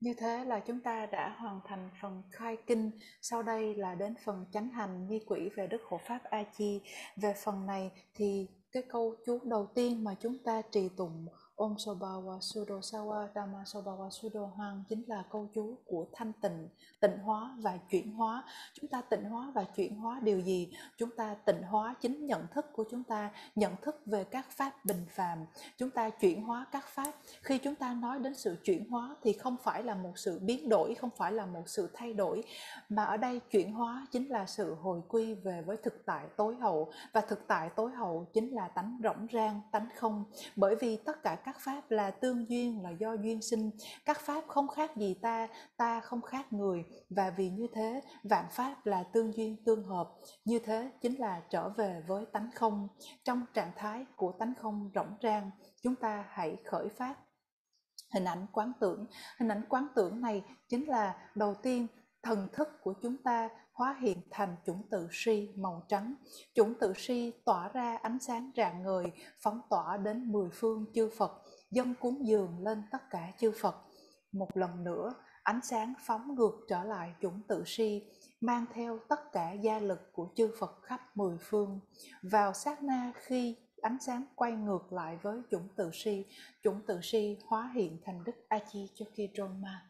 Như thế là chúng ta đã hoàn thành phần khai kinh. Sau đây là đến phần chánh hành nghi quỹ về đức hộ pháp A Chi. Về phần này thì cái câu chú đầu tiên mà chúng ta trì tụng Om Sobawa Sudo Sawa Dhamma Sobawa Sudo Hang chính là câu chú của thanh tịnh, tịnh hóa và chuyển hóa. Chúng ta tịnh hóa và chuyển hóa điều gì? Chúng ta tịnh hóa chính nhận thức của chúng ta, nhận thức về các pháp bình phàm. Chúng ta chuyển hóa các pháp. Khi chúng ta nói đến sự chuyển hóa thì không phải là một sự biến đổi, không phải là một sự thay đổi, mà ở đây chuyển hóa chính là sự hồi quy về với thực tại tối hậu, và thực tại tối hậu chính là tánh rỗng rang, tánh không. Bởi vì tất cả các pháp là tương duyên, là do duyên sinh. Các pháp không khác gì ta, ta không khác người, và vì như thế vạn pháp là tương duyên tương hợp. Như thế chính là trở về với tánh không. Trong trạng thái của tánh không rỗng rang, chúng ta hãy khởi phát hình ảnh quán tưởng. Hình ảnh quán tưởng này chính là đầu tiên thần thức của chúng ta hóa hiện thành chủng tự si màu trắng. Chủng tự si tỏa ra ánh sáng rạng ngời, phóng tỏa đến 10 phương chư Phật, dâng cúng dường lên tất cả chư Phật. Một lần nữa, ánh sáng phóng ngược trở lại chủng tự si, mang theo tất cả gia lực của chư Phật khắp 10 phương. Vào sát na khi ánh sáng quay ngược lại với chủng tự si hóa hiện thành đức Achi Chokyi Drolma.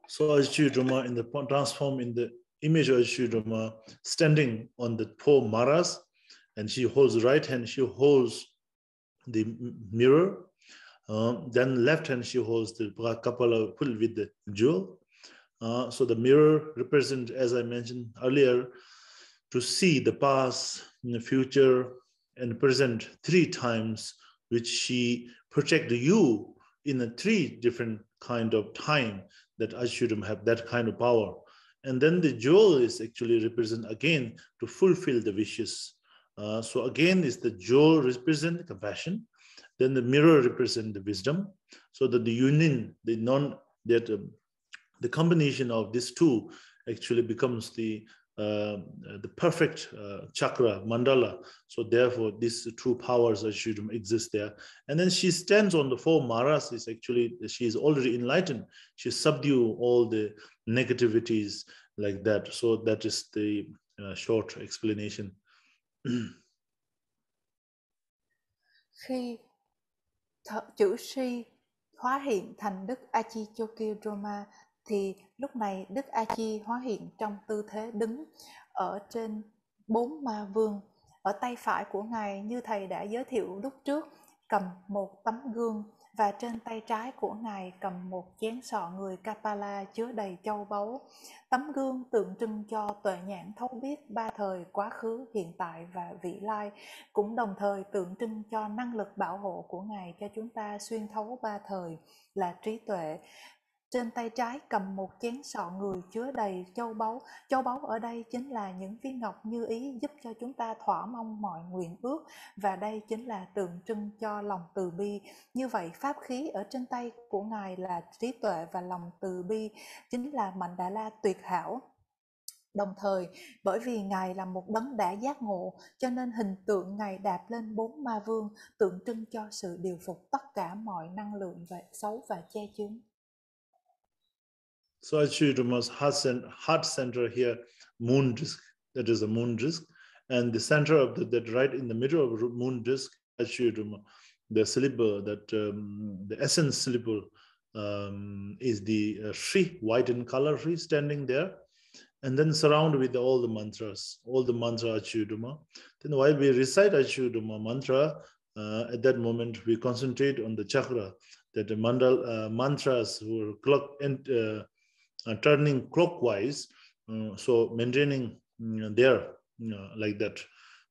So Achi Chokyi Drolma transform in the image of Achi Chokyi Drolma standing on the 4 maras, and she holds the right hand, she holds the mirror, then left hand she holds the kapala full with the jewel. So the mirror represents, as I mentioned earlier, to see the past, the future, and present 3 times, which she project you in a 3 different kind of time that Achi Chokyi Drolma have that kind of power. And then the jewel is actually represent again to fulfill the wishes. So again is the jewel represent the compassion, then the mirror represent the wisdom, so that the union, the combination of these 2 actually becomes the perfect chakra mandala. So therefore these 2 powers Achi Chokyi Drolma exist there. And then she stands on the 4 maras. Is actually, she is already enlightened. She subdue all the negativities like that. So that is the short explanation. Khi chữ si hóa hiện thành đức Achi Chokyi Drolma thì lúc này đức Achi hóa hiện trong tư thế đứng ở trên 4 ma vương. Ở tay phải của ngài, như thầy đã giới thiệu lúc trước, cầm một tấm gương, và trên tay trái của ngài cầm một chén sọ người Kapala chứa đầy châu báu. Tấm gương tượng trưng cho tuệ nhãn thấu biết 3 thời quá khứ, hiện tại và vị lai, cũng đồng thời tượng trưng cho năng lực bảo hộ của ngài cho chúng ta xuyên thấu 3 thời là trí tuệ. Trên tay trái cầm một chén sọ người chứa đầy châu báu. Châu báu ở đây chính là những viên ngọc như ý giúp cho chúng ta thỏa mong mọi nguyện ước, và đây chính là tượng trưng cho lòng từ bi. Như vậy pháp khí ở trên tay của ngài là trí tuệ và lòng từ bi, chính là Mạnh Đà La tuyệt hảo. Đồng thời, bởi vì ngài là một đấng đã giác ngộ, cho nên hình tượng ngài đạp lên 4 ma vương, tượng trưng cho sự điều phục tất cả mọi năng lượng xấu và che chướng. So Achi Chokyi Drolma's heart center here, moon disk, that is a moon disk, and the center of that right in the middle of the moon disk, Achi Chokyi Drolma, the syllable that the essence syllable is the Shri, white in color, Shri standing there, and then surrounded with all the mantras Achi Chokyi Drolma. Then while we recite Achi Chokyi Drolma mantra, at that moment we concentrate on the chakra that the mantras were turning clockwise, so maintaining there like that.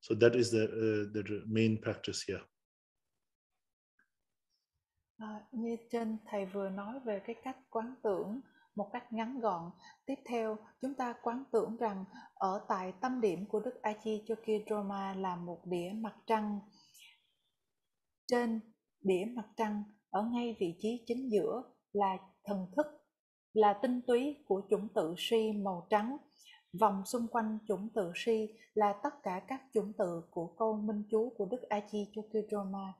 So that is the main practice here. Như trên thầy vừa nói về cái cách quán tưởng một cách ngắn gọn. Tiếp theo chúng ta quán tưởng rằng ở tại tâm điểm của Đức Achi Chokyi Drolma là một đĩa mặt trăng. Trên đĩa mặt trăng, ở ngay vị trí chính giữa là thần thức, là tinh túy của chủng tự si màu trắng. Vòng xung quanh chủng tự si là tất cả các chủng tự của câu minh chú của Đức Achi Chokyi Drolma.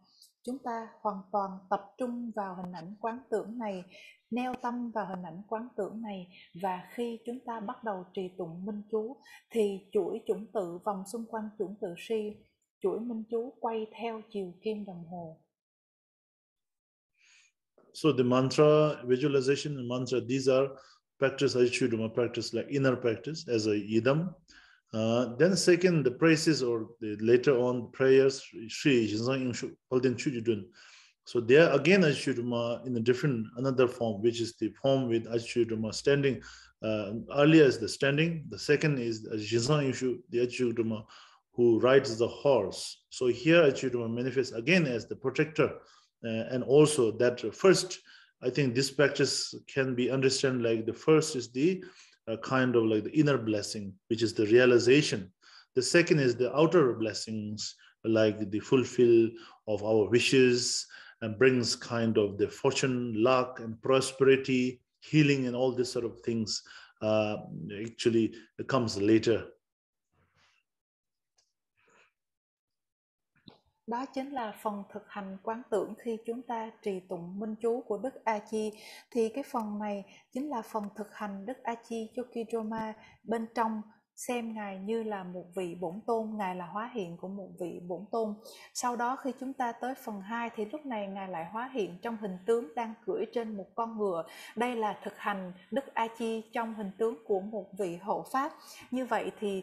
Chúng ta hoàn toàn tập trung vào hình ảnh quán tưởng này, neo tâm vào hình ảnh quán tưởng này, và khi chúng ta bắt đầu trì tụng minh chú thì chuỗi chủng tự vòng xung quanh chủng tự si, chuỗi minh chú quay theo chiều kim đồng hồ. So the mantra visualization and mantra, these are practice Achi Drolma practice, like inner practice as a idam. Then second, the praises or the later on prayers, Shri Jinsang Yingshu Palden Chujudun. So there again Achi Drolma in a different another form, which is the form with Achi Drolma standing. Earlier is the standing. The second is Jinsang Yingshu, the Achi Drolma who rides the horse. So here Achi Drolma manifests again as the protector. And also that first, I think this practice can be understood like the first is the kind of like the inner blessing, which is the realization. The second is the outer blessings, like the fulfill of our wishes and brings kind of the fortune, luck and prosperity, healing and all this sort of things actually comes later. Đó chính là phần thực hành quán tưởng khi chúng ta trì tụng minh chú của Đức Achi. Thì cái phần này chính là phần thực hành Đức Achi Chokyi Drolma. Bên trong xem Ngài như là một vị bổn tôn, Ngài là hóa hiện của một vị bổn tôn. Sau đó khi chúng ta tới phần 2 thì lúc này Ngài lại hóa hiện trong hình tướng đang cưỡi trên một con ngựa. Đây là thực hành Đức Achi trong hình tướng của một vị hộ pháp. Như vậy thì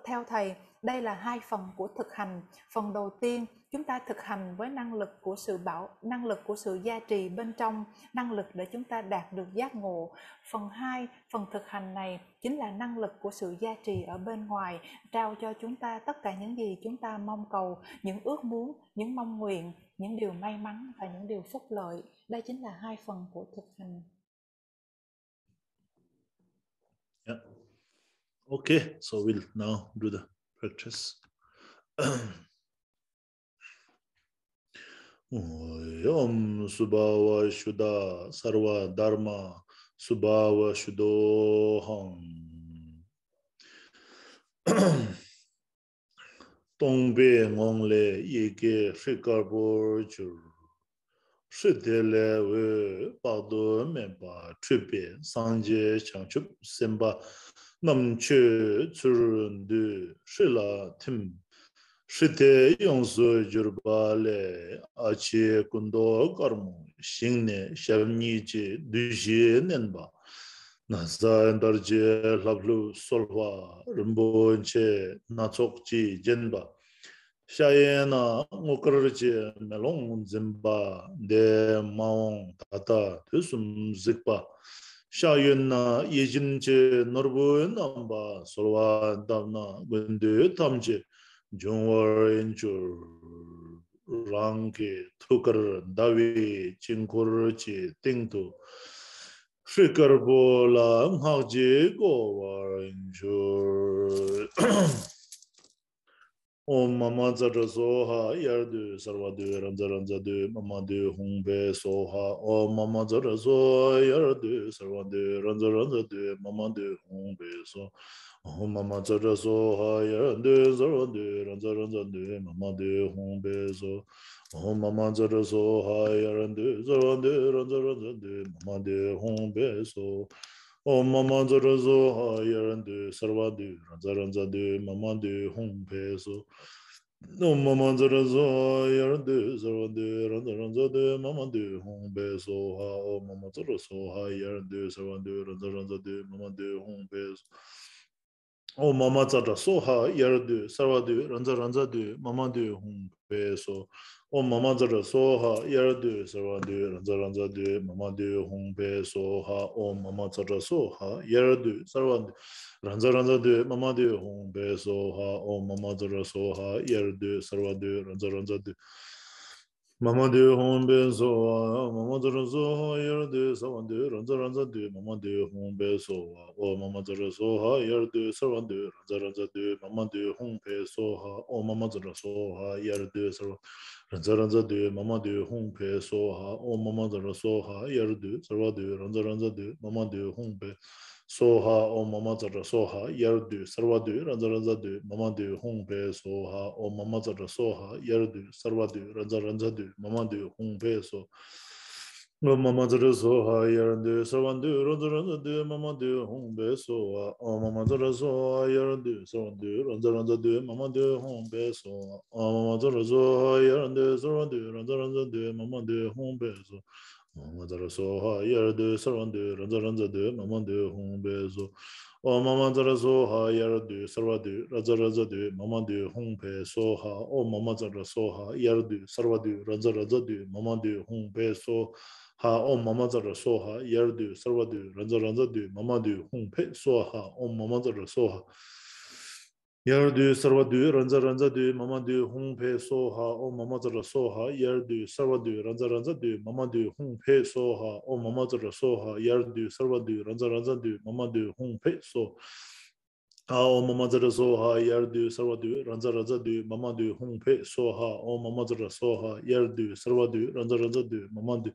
theo thầy, đây là hai phần của thực hành. Phần đầu tiên, chúng ta thực hành với năng lực của sự gia trì bên trong, năng lực để chúng ta đạt được giác ngộ. Phần 2, phần thực hành này chính là năng lực của sự gia trì ở bên ngoài, trao cho chúng ta tất cả những gì chúng ta mong cầu, những ước muốn, những mong nguyện, những điều may mắn và những điều phúc lợi. Đây chính là hai phần của thực hành. Yeah. Okay, so we'll now do the practice. Om Subhava Shuddha Sarva Dharma Subhava Shuddhoham. Tongbe Ngongle Yeke Shikarbor Shitele We Pado Memba Tripe Sanje Changchup Semba Namche Tsurundu Shila Tim Shite Yongsu Jurbale Achi Kundo Karmu Shingne Shavnichi Dushi Nenba Nasa Darje Lablu Solva Rinpoche Natsokchi Jenba Shayena Mukarji Melong Zimba De Maung Tata Tusum Zikpa Shayena Yejinche Norbu Namba Solva Damna Gundu Tamje Jungwar Inchur Rangi Tukar Davi Chinkurchi Tingtu Shikarbola Mhaji Gowar Inchur Om Mama Zara Soha Yardu Sarvadu Ranzaranzadu Mamadu Hungbe Soha Om Mama Zara Soha Yardu Sarvadu Ranzaranzadu Mamadu Hungbe Soha Om Mama Zara Soha Yardu Sarvadu Ranzaranzadu Mamadu Hungbe Soha Om Mama Zara Soha Yardu Sarvadu Ranzaranzadu Mamadu Hungbe Soha Om Mama Zara Soha Yardu Sarvadu Ranzaranzadu Mamadu Hungbe Soha Om Mama Zara Soha Yardu Sarvadu Ranzaranzadu Mamadu Hungbe Soha Om Mama Zara Soha Yardu Sarvadu Ranzaranzadu Mamadu Hungbe Soha O mama zara soha yardu sarvadu ranza ranza du mama du hum peso. O mama zara soha yardu sarvadu ranza ranza du mama du hum peso ha. O mama zara soha yardu sarvadu ranza ranza du mama du hum peso ha. O mama zara soha yardu sarvadu ranza ranza du Mama de hon ben so mama de so yer de so de ranza ranza de mama de hon be so o mama de so ha yer de so de ranza ranza de mama de hon be so ha o mama de so ha yer de so ranza ranza de mama de hon be so ha o mama de so ha yer de so de ranza ranza de mama de hon be soha o mama zara soha yardu sarvadu ranza ranza du mama du hong pe soha o mama zara soha yardu sarvadu ranza ranza du mama du hong pe so o mama zara soha yardu sarvadu ranza ranza du mama du hong pe soha o mama zara soha yardu sarvadu ranza ranza du mama du hong pe soha o mama zara soha yardu sarvadu ranza ranza du mama du hong pe so Mama Zara Soha Yardu Sarvandu Ranza Ranza Du Mama Du Hong Bezo O Mama Zara Soha Yardu Sarvadu Ranza Ranza Du Mama Du Hong Pe Soha O Mama Zara Soha Yardu Sarvadu Ranza Ranza Du Mama Du Hong Pe So Ha O Mama Zara Soha Yardu Sarvadu Ranza Ranza Du Mama Du Hong Pe Soha O Mama Zara Soha Yardu sarvadu ranza ranza du mama du hong pe soha o mama zara soha yardu sarvadu ranza ranza du mama du hong pe soha o mama zara soha yardu sarvadu ranza ranza du mama du hong pe so o mama zara soha yardu sarvadu ranza ranza du mama du hong pe soha o mama zara soha yardu sarvadu ranza ranza du mama du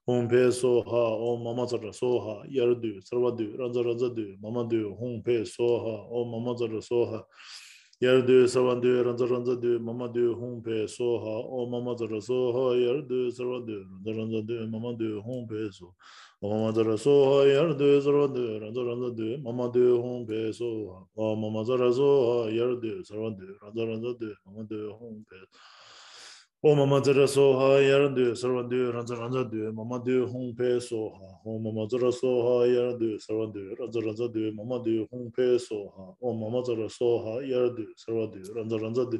hong pe soha o mama zara soha yardu sarvadu ranza ranza du mama du hong pe soha o mama zara soha Yardu Savandu Ranza Ranza Du Mama Du Hong Pe Soha O Mama Zara Soha Yardu Savandu Ranza Ranza Du Mama Du Hong Pe So O Mama Zara Soha Yardu Savandu Ranza Ranza Du Mama Du Hong Pe Soha O Mama Zara Soha Yardu Savandu Ranza Ranza Du Mama Du Hong Pe O Mama Zara Soha Yardu Savandu Ranza Ranza Du Mama Du Hong Pe Soha O Mama Zara Soha Yardu Savandu Ranza Ranza Du Mama Du Hong Pe Soha O Mama Zara Soha Yardu Savandu Ranza Ranza Du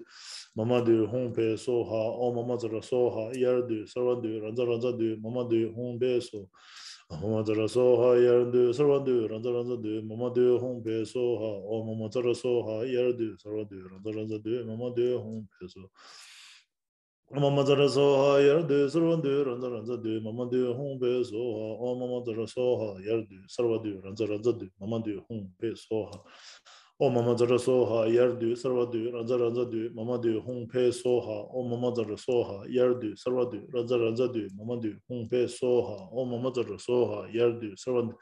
Mama Du Hong Pe Soha O Mama Zara Soha Yardu Savandu Ranza Ranza Du Mama Du Hong Pe So Mama Zara Soha Yardu Savandu Ranza Ranza Du Mama Du Hong Pe Soha O Mama Zara Soha Yardu Savandu Ranza Ranza Du Mama Du Hong Pe So Mama Zara Soha Yardu Sarvandu Ranza Ranza Du Mama Du Hong Pe Soha O Mama Zara Soha Yardu Sarvadu Ranza Ranza Du Mama Du Hong Pe Soha O Mama Zara Soha Yardu Sarvadu Ranza Ranza Du Mama Du Hong Pe Soha O Mama Zara Soha Yardu Sarvadu Ranza Ranza Du Mama Du Hong Pe Soha O Mama Zara Soha Yardu Sarvadu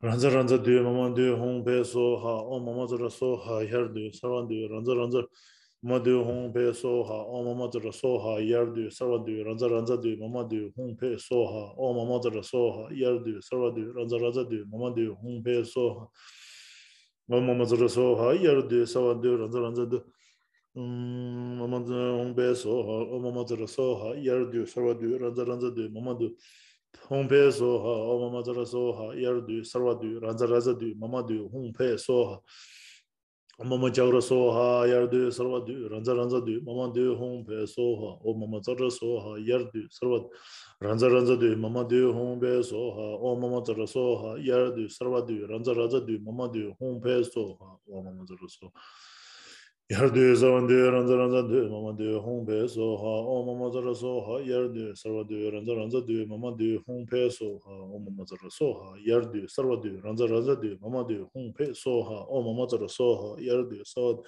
Ranza Ranza Du Mama Du Hong Pe Soha O Mama Zara Soha Yardu Sarvadu Ranza Ranza Madu Hong Pe Soha, O Mama Zara Soha, Yardu, Sarvadu, Ranza Ranza Du, Mamadu Hong Pe Soha, O Mama Zara Soha, Yardu, Sarvadu, Ranza Ranza Du, Mamadu Hong Pe Soha, O Mama Zara Soha, Yardu, Sarvadu, Ranza Ranza Du, Mama Zara Hong Pe Soha, O Mama Zara Soha, Yardu, Sarvadu, Ranza Ranza Du, Mamadu Hong Pe Soha, O Mama Zara Soha, Yardu, Sarvadu, Ranza Ranza Du, Mamadu Hong Pe Soha, Mama Jagra Soha Yardu Sarvadu Ranza Ranza Du Mama Du Hong Pe Soha O Mama Zara Soha Yardu Sarvad Ranza Ranza Du Mama Du Hong Pe Soha O Mama Zara Soha Yardu Sarvadu Ranza Ranza Du Mama Du Hong Pe Soha O Mama Zara Soha Yardu Sarvadu Ranza Ranza Du Mama Du Hong Pe Soha O Mama Zara Soha Yardu Sarvadu Ranza Ranza Du Mama Du Hong Pe Soha O Mama Zara Soha Yardu Sarvadu Ranza Ranza Du Mama Du Hong Pe Soha O Mama Zara Soha Yardu Sarvadu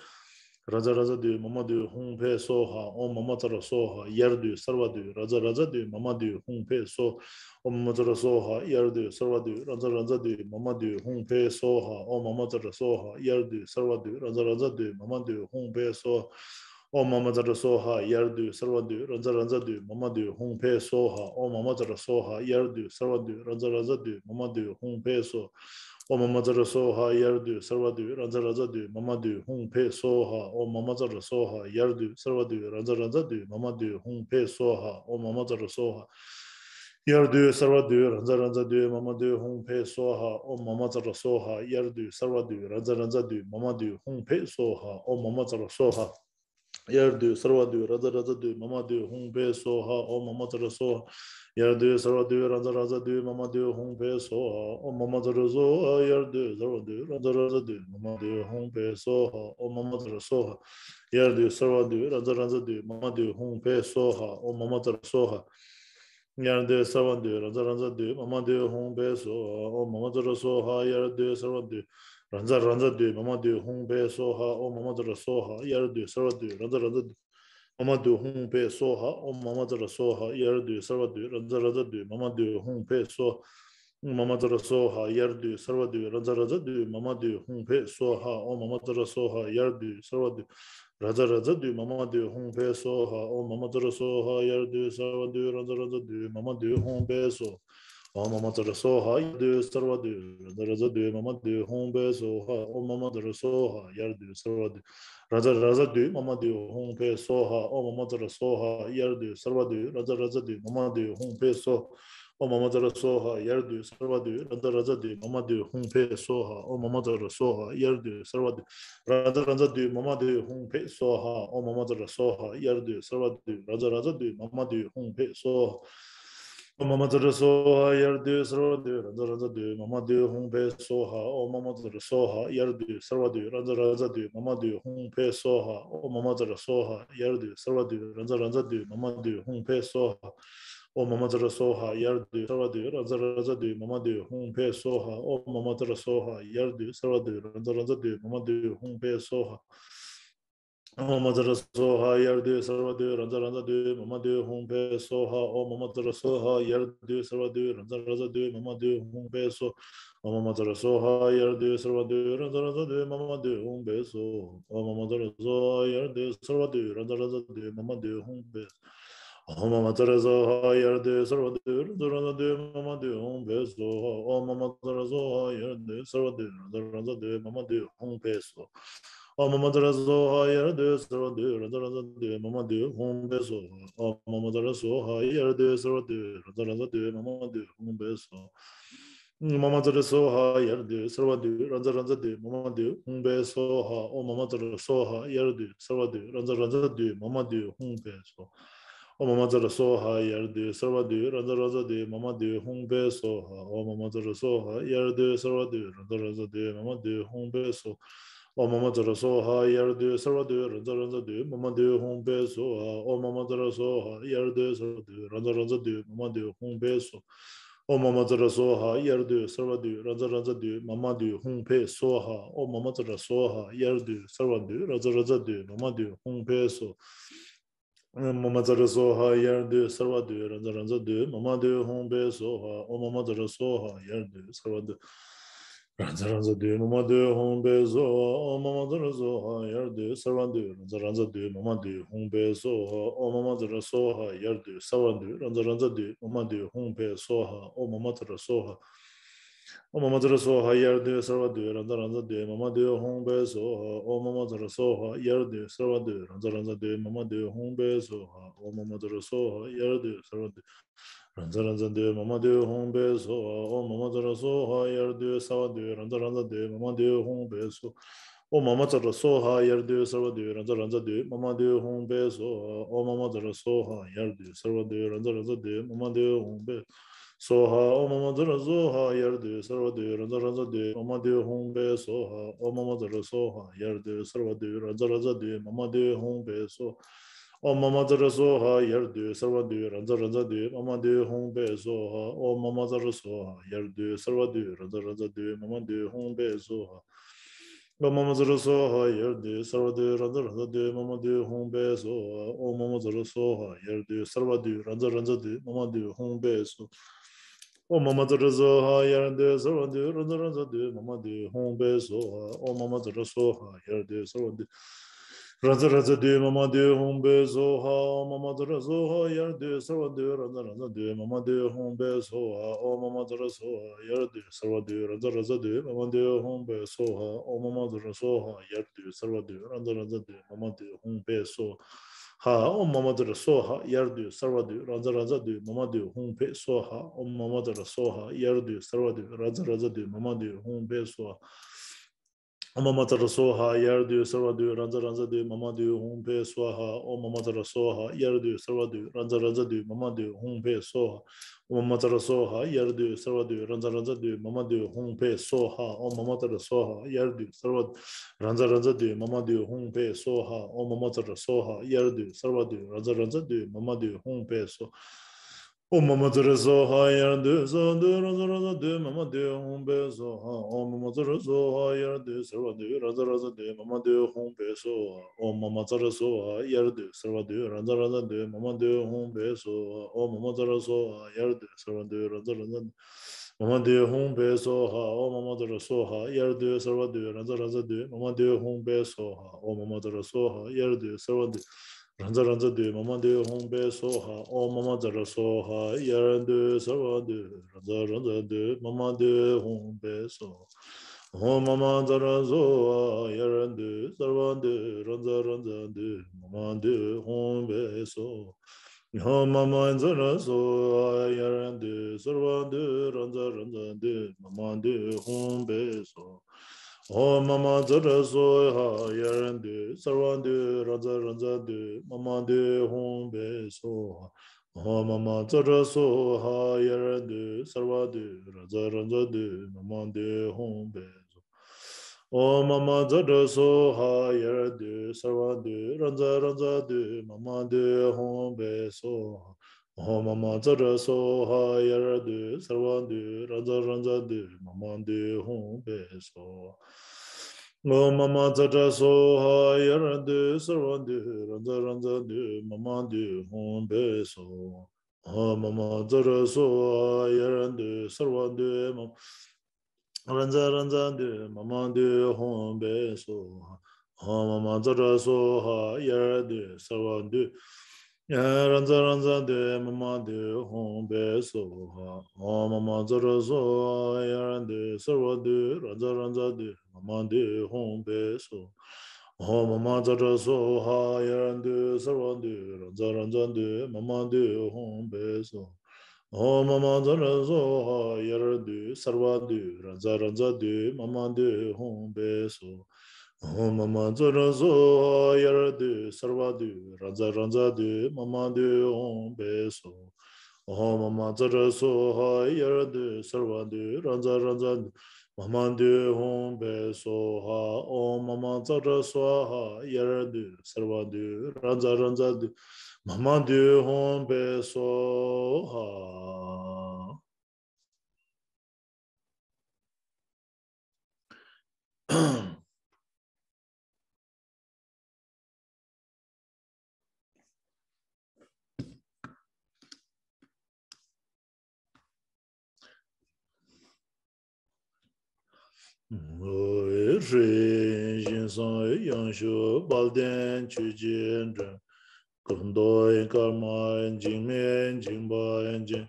Ranza Ranza Du Mama Du Hong Pe Soha O Mama Zara Soha Yardu Sarvadu Ranza Ranza Du Mama Du Hong Pe So O Mama Zara Soha Yardu Sarvadu Ranza Ranza Du Mama Du Hong Pe Soha O Mama Zara Soha Yardu Sarvadu Ranza Ranza Du Mama Du Hong Pe Soha O Mama Zara Soha Yardu Sarvadu Ranza Ranza Du Mama Du Hong Pe Soha O Mama Zara Soha Yardu Sarvadu Ranza Ranza Du Mama Du Hong Pe So O Mama Zara Soha Yardu Sarvadu Ranza Ranza Du Mama Du Hong Pe Soha O Mama Zara Soha Yardu Sarvadu Ranza Ranza Du Mama Du Hong Pe Soha O Mama Zara Soha Yardu Sarvadu Ranza Ranza Du Mamadu Hong Pe Soha Om Mamazara Soha Yardu Sarvadu Ranza Ranza Du Mamadu Hong Pe Soha Om Mamazara Soha Yardu Sarvadu Ranza Ranza Du Mamadu Hong Pe Soha Om Mamazara Soha Yardu Sarvadu Ranza Ranza Du Mamadu Hong Pe Soha Om Mamazara Soha Yardu Sarvadu Ranza Ranza Du Mamadu Hong Pe Soha Om Mamazara Soha Yardu Sarvadu Ranza Ranza Du Mamadu Hong Pe Soha Om Mamazara Soha Yarde Savandi, Ranza Ranza de, Mama de Hong Beso, O Mama Soha, Yarde Savandi, Ranza Ranza de, Mama de Hong Besoha, O Mama Soha, Yarde Savandi, Ranza Ranza de, Mama de Hong Besoha, O Mama Soha, Yarde Savandi, Ranza Ranza de, Mama de Hong Beso, Mama Soha, Yarde Savandi, Ranza Ranza de, Mama de Hong Besoha, O Mama Soha, Yarde Savandi, Raja Raja du Mama de Hong Pe Soha, O Mama Soha, Yardu Sarvadu, Raja Raja du Mama de Hong Pe So, O Mama Soha, Yardu Sarvadu, Raja Raja du Mama de Hong Pe Soha, O Mama Soha, Yardu Sarvadu, Raja Raja du Mama de Hong Pe Soha, O Mama Soha, Yardu Sarvadu, Raja Raja du Mama de Hong Pe So, O Mama Soha, Yardu Sarvadu, Raja Raja du Mama de Hong Pe Soha, O Mama Soha, Yardu Sarvadu, Raja Raja du Mama de Hong Pe Soha, O Mama Soha, Yardu Sarvadu, Raja Raja du Mama de Hong Pe Soha, O Mama Soha, Yardu Sarvadu, Raja Raja du Mama de Hong Pe Soha, O Mama Soha, Yardu Sarvadu, Raja Raja du Mama de Hong Pe Soha, O Mama Soha, Yardu Sarvadu, Raja Raja du Mama de Hong Pe Soha, O Mama Soha, Yardu Sarvadu, Raja Raja du Mama de Hong Pe Soha, O Mama Soha, Yardu Sarvadu, Raja Raja du Mama de Hong Pe Soha, O Mama Soha, Yardu Sarvadu, Raja Raja du Mama de Hong Pe Soha, O Mama Soha, Yardu Sarvadu, Raja Raja du Mama de Hong Pe Soha, O Mama Soha, Yardu Sarvadu, Raja Raja du Mama de Hong Pe Soha, O Mama Soha, Yardu Sarvadu, Raja Raja du Mama de Hong Pe Soha, O Mama Soha, Yardu Sarvadu, Raja Raja du Mama de Hong Pe Soha, O Mama Soha, Yardu Sarvadu, Raja Raja du Mama de Hong Pe Soha, O Mama Soha, Yardu Sarvadu, Raja Raja du Mama de Hong Pe Soha, O Mama Soha, Yardu Sarvadu, Raja Raja du Mama de Hong Pe Soha, Mama Soha, Yardu Sarvadu, Raja Raja du Mama de Hong Pe Soha, O Mama Soha, Yardu Sarvadu, Raja Raja du Mama de Hong Pe Soha, O Mama Soha, Yardu Sarvadu, Raja Raja du Mama de Hong Pe Soha, O Mama Soha, Yardu Sarvadu, Raja Raja du Mama de Hong Pe Soha, O Mama Soha, Yardu Sarvadu, Raja Raja du Mama de Hong Pe Soha, O Mama Soha, Yardu Sarvadu, Raja Raja du Mama de Hong Pe Soha, O Mama Soha, Yardu Sarvadu, Raja Raja du Mama de Hong Pe Soha, O Mama Soha, Yardu Sarvadu, Raja Raja du Mama de Hong Pe Soha, Mama Soha, Yardu Sarvadu, Raja Raja du Mama de Hong Pe Soha, O Mama Soha, Yardu Sarvadu, Raja Raja du Mama de Hong Pe Soha, O Mama Soha, Yardu Sarvadu, Raja Raja du Mama de Hong Pe Soha, O Mama Soha, Yardu Sarvadu, Raja Raja du Mama de Hong Pe Soha, O Mama Soha, O Mama Soha, Yardu Sarvadu, Raja Raja du Mama de Hong Pe Soha, O Mama Soha, Yardu Sarvadu, Raja Raja du Mama de Hong Pe Soha, O Mama Soha, Yardu Sarvadu, Raja Raja du Mama de Hong Pe Soha, O Mama Soha, Yardu Sarvadu, Raja Raja du Mama de Hong Pe Soha, O Mama Soha, Yardu Sarvadu, Raja Raja du Mama de Hong Pe Soha, O Mama Soha, Yardu Sarvadu, Raja Raja du Mama de Hong Pe Soha, O Mama Soha, Yardu Sarvadu, Raja Raja du Mama de Hong Pe Soha, O Mama Soha, Yardu Sarvadu, Raja Raja du Mama de Hong Pe Soha, O Mama Soha, Yardu Sarvadu, Raja Raja du Mama de Hong Pe Soha, O Mama Soha, Yardu Sarvadu, Raja Raja du Mama de Hong Pe Soha, O Mama Soha, Yardu Sarvadu, Raja Raja du Mama de Hong Pe Soha, O Mama Soha, Yardu Sarvadu, Raja Raja du Mama de Hong Pe Soha, O Mama Soha, Yardu Sarvadu, Raja Raja du Mama de Hong Pe Soha, O Mama Soha, Yardu Sarvadu, Raja Raja du Mama de Hong Pe Soha, O Mama Soha, Yardu Sarvadu, Raja Raja du Mama de Hong Pe Soha, O Mama Soha, Yardu Sarvadu, Raja Raja du Mama de Hong Pe Soha, O Mama Soha, Yardu Sarvadu, Raja Raja du Mama de Hong Pe Soha, ha om mamadra soha yardu sarvadu raja rajadu mamadu humpe soha om mamadra soha yardu sarvadu raja rajadu mamadu humpe soha om mamadra soha yardu sarvadu raja rajadu mamadu humpe soha om mamadra soha yardu sarvadu raja rajadu mamadu humpe soha om mamadra soha yardu sarvadu raja rajadu mamadu humpe soha om mamadra soha yardu sarvadu Ranza ranza de mamadu hong pe soha o mamadra soha yardu sarvadu ranza ranza de mamadu hong pe so o mamadra soha yardu sarvadu ranza ranza de mamadu hong pe soha o mamadra soha yardu sarvadu ranza ranza de mamadu hong pe soha o mamadra soha yardu sarvadu ranza ranza de mamadu hong pe soha o mamadra soha yardu sarvadu ranza ranza Mamadu hong be soha, o mamadra soha, yardu sarvadu, ranza ranza du, mamadu hong be soha, o mamadra soha, yardu sarvadu, ranza ranza du, mamadu hong be soha, o mamadra soha, yardu sarvadu, ranza ranza du, mamadu hong be soha. O mamadra soha, yardu sarvadu, ranza ranza du, mamadu hong be soha. Mama zara so yarande sarvande ranza ranza de mamande humbe so O mama zara so ha yarande sarvande ranza ranza de mamande humbe so O mama zara so ha yarande sarvande ranza ranza de mamande humbe O mama zara so ha yarade sarvade ranza ranza de mama de hombe so O mama zara so ha yarade sarvade ranza ranza de mama de hombe so O mama zara so ha yarade sarvade ranza ranza de mama de hombe so O mama zara so ha yarade sarvade Ranza ranza de mama de hong be so ha mama zara so ha yar de sawa de ranza ranza de mama de hong be so ha mama zara so ha yar de sawa de ranza ranza de mama de hong be so ha mama zara so ha yar de sawa de ranza ranza de mama de hong be so O mama zara so ha yaradu sarvadu ranza ranza de mama de hong be so O mama zara so ha yaradu sarvadu ranza ranza de mama de hong be so O mama zara so ha yaradu sarvadu ranza ranza de mama de hong be so ha O mama zara so ha yaradu sarvadu ranza ranza de Mama de hong be so ha. Jin san yang shu bal den chu jin zhen. Kondo en karma en jing men jing ba en jing.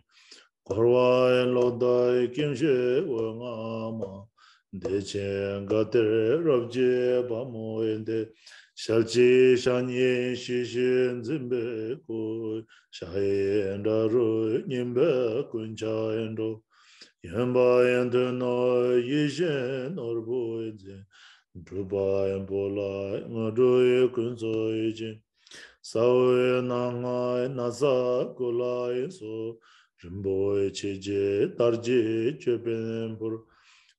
Korwa en lo dai kim she wa nga ma. De chen ga ter rab je ba mo en de. Shal chi shan yin shi shin zin be ku. Sha yin da ru yin be kun cha en do. Yamba en de no yi shen or bu en zin. Druba en bola nga do ye kun so yi jin. Sawe na nga na sa kula ye so. Rinpo che je tarje che ben pur.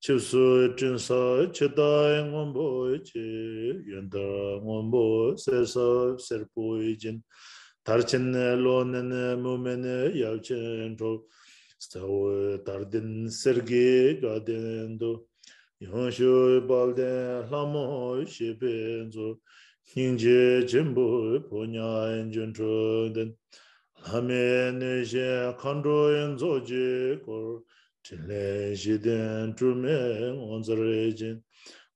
Chipsu chinsa che dai ngombo che. Yanda ngombo ser sa ser po yi jin. Tarchen lo nene mumene yal chen tro. Sawe tardin serge gaden do. Yonshu balden lamo she benzo. Hingje jimbo ponya enjun troden. Amen je kandro en zoje kor. Tile jiden trumen onzarejin.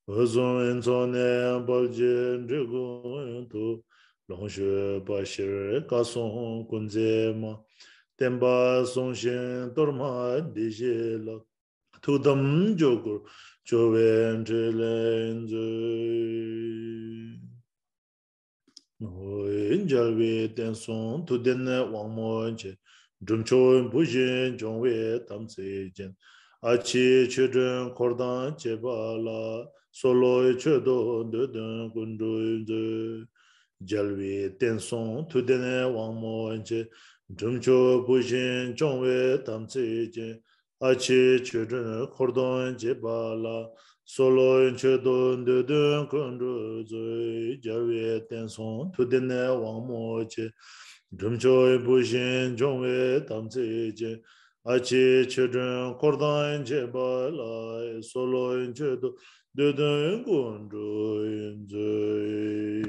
Ozon en zone baljen drigun to. Longshe bashir kason kunzema. Temba songshen torma dijela. Tudam jogur joven tile enzoy. Injalwe tenson to den wang mo je drum chon bujin jongwe tam se jen achi chudren kordan che bala solo chudo de den gundu de jalwe tenson to den wang mo je drum cho bujin jongwe tam se jen achi chudren kordan che bala solo in chedon de den kondro zoi jawe tenson to den wang mo che drum choi bu shin jong we tam tse je achi chedon kordan je ba la solo in chedon de den kondro zoi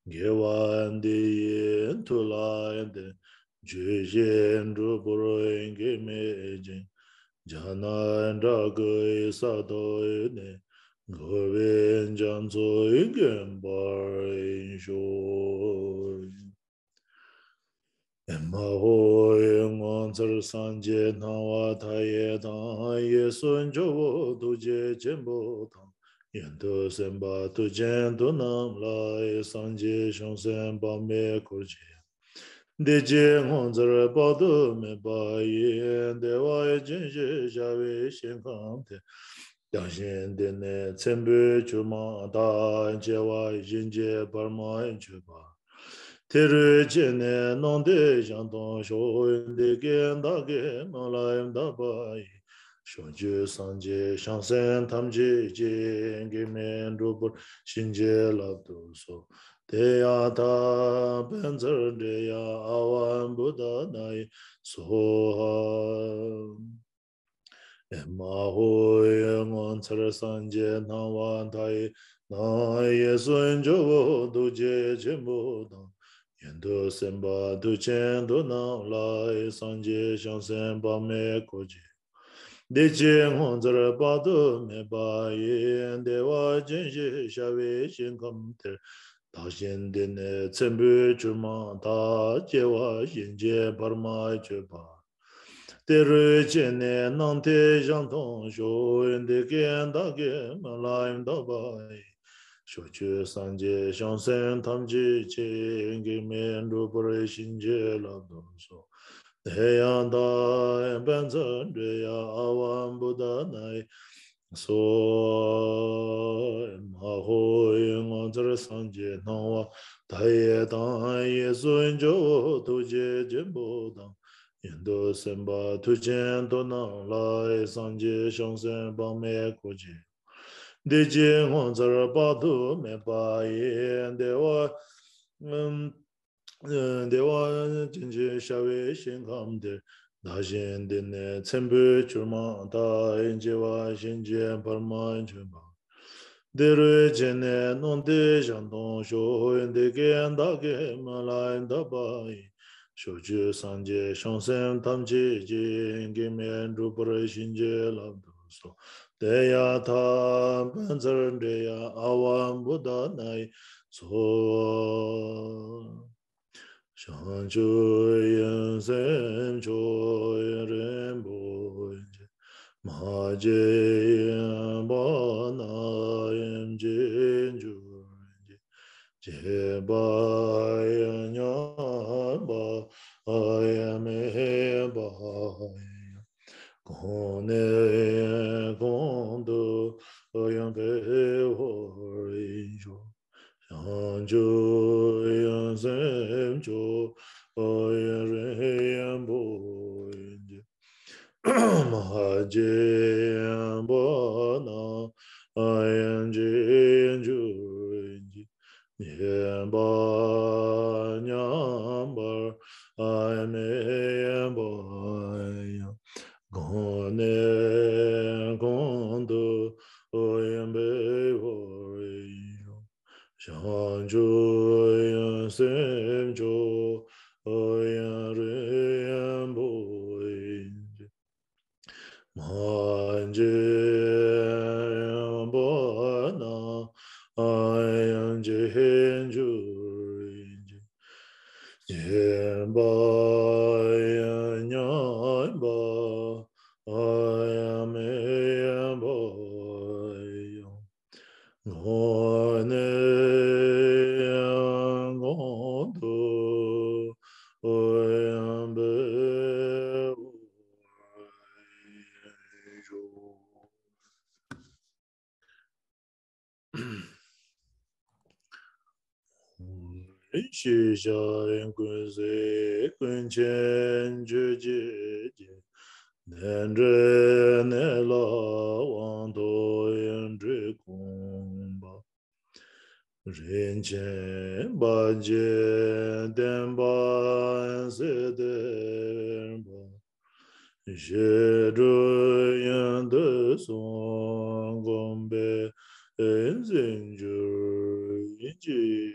gewan de yen to la de je jen ru boro nge me je Jana Raga Sato ne Goven Janzo Gembar Shoy Emma Hoy Monser Sanje Nawa Taye Dan Yesun Jo Duje Jembo Tan Yendo Semba Tujen Dunam Lai Sanje Shonsen Bame Kurje Deje Honzara Badu Me Baye Dewa Jinje Jawe Shinkamte Dangshin Dene Tsembu Chuma Da Jewa Jinje Barma Chuba Teru Jene Nonde Jandon Sho Dege Dage Malayam Dabai Shonju Sanje Shansen Tamji Jenge Men Rubur Shinje Labdu So Deya ta benzer deya awan buddha nai soha Emma hoye ngon tsar sanje nawan tai na yesun jo duje jembo dang yendo semba duchen do na lai sanje shansen ba me koji Deje ngon tsar badu me ba yen dewa jenshi shawe shinkam ter 다신 데네 쳔부 주마 다 제와 신제 버마 제바 데르제네 난테 장통 쇼엔데 겐다게 말라임 다바이 쇼추 산제 샹센 탐지 쟁게멘 루브레 신제 라도소 대양다 벤전데야 아완부다 나이 So Mahoy Manzar Sanje Nawa Taye Dan Yesun Jo Tuje Jimbo Dan Yendo Semba Tujen Donan Lai Sanje Shongsen Bame Koji Deje Manzar Badu Me Baye Dewa Jinje Shawe Shinkamde Dajen dene tsembe churma da injewa shinje parma injeba. Dere jene nonde jandon sho ende gen dage malay dabai. Shoju sanje shonsen tamje jenge men rupare shinje labdo so. Deya ta banzar deya awan buddha nai so. Shanchu yin sem cho yin rinpoche ma je yin ba na yin jin ju je ba yin nyan ba yin me ba gong ne yin gong du yin pe ho yin shu Shanju yan sem cho yan re yan bo Mahaje yan bo na yan je yan ju yan ba nyam bar yan me yan bo gong ne gong do yan be ho Shanju yan sem cho yan re yan bo manje yan bo na yan je hen ju yan ba yan yan ba yan me yan bo Rinchen Baje Demba Sederba Jedu Yande Song Gombe Enzinjur Inji.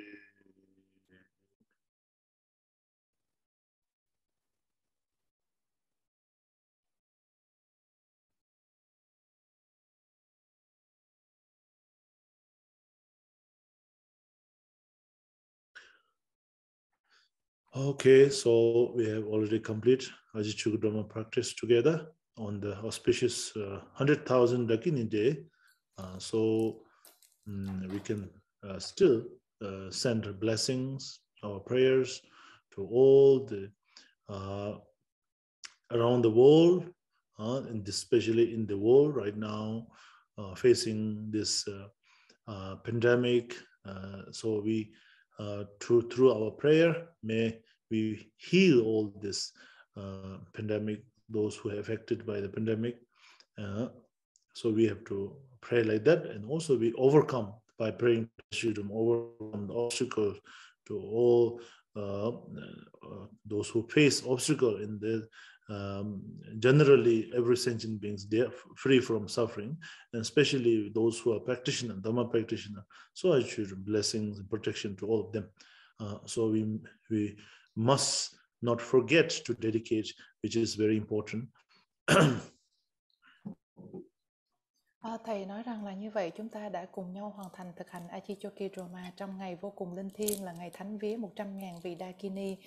Okay, so we have already completed Achi Chokyi Drolma practice together on the auspicious 100,000 Dakini day. We can still send blessings, our prayers to all the around the world, and especially in the world right now, facing this pandemic. So we, through our prayer, may we heal all this pandemic, those who are affected by the pandemic. So we have to pray like that, and also we overcome by praying, overcome the obstacles to all those who face obstacle in the generally every sentient beings, they are free from suffering, and especially those who are practitioner, Dharma practitioner. So I should blessings and protection to all of them. So we must not forget to dedicate, which is very important. Thầy nói rằng là như vậy chúng ta đã cùng nhau hoàn thành thực hành Achi Chokyi Drolma trong ngày vô cùng linh thiêng là ngày thánh vía 100.000 vị Dakini.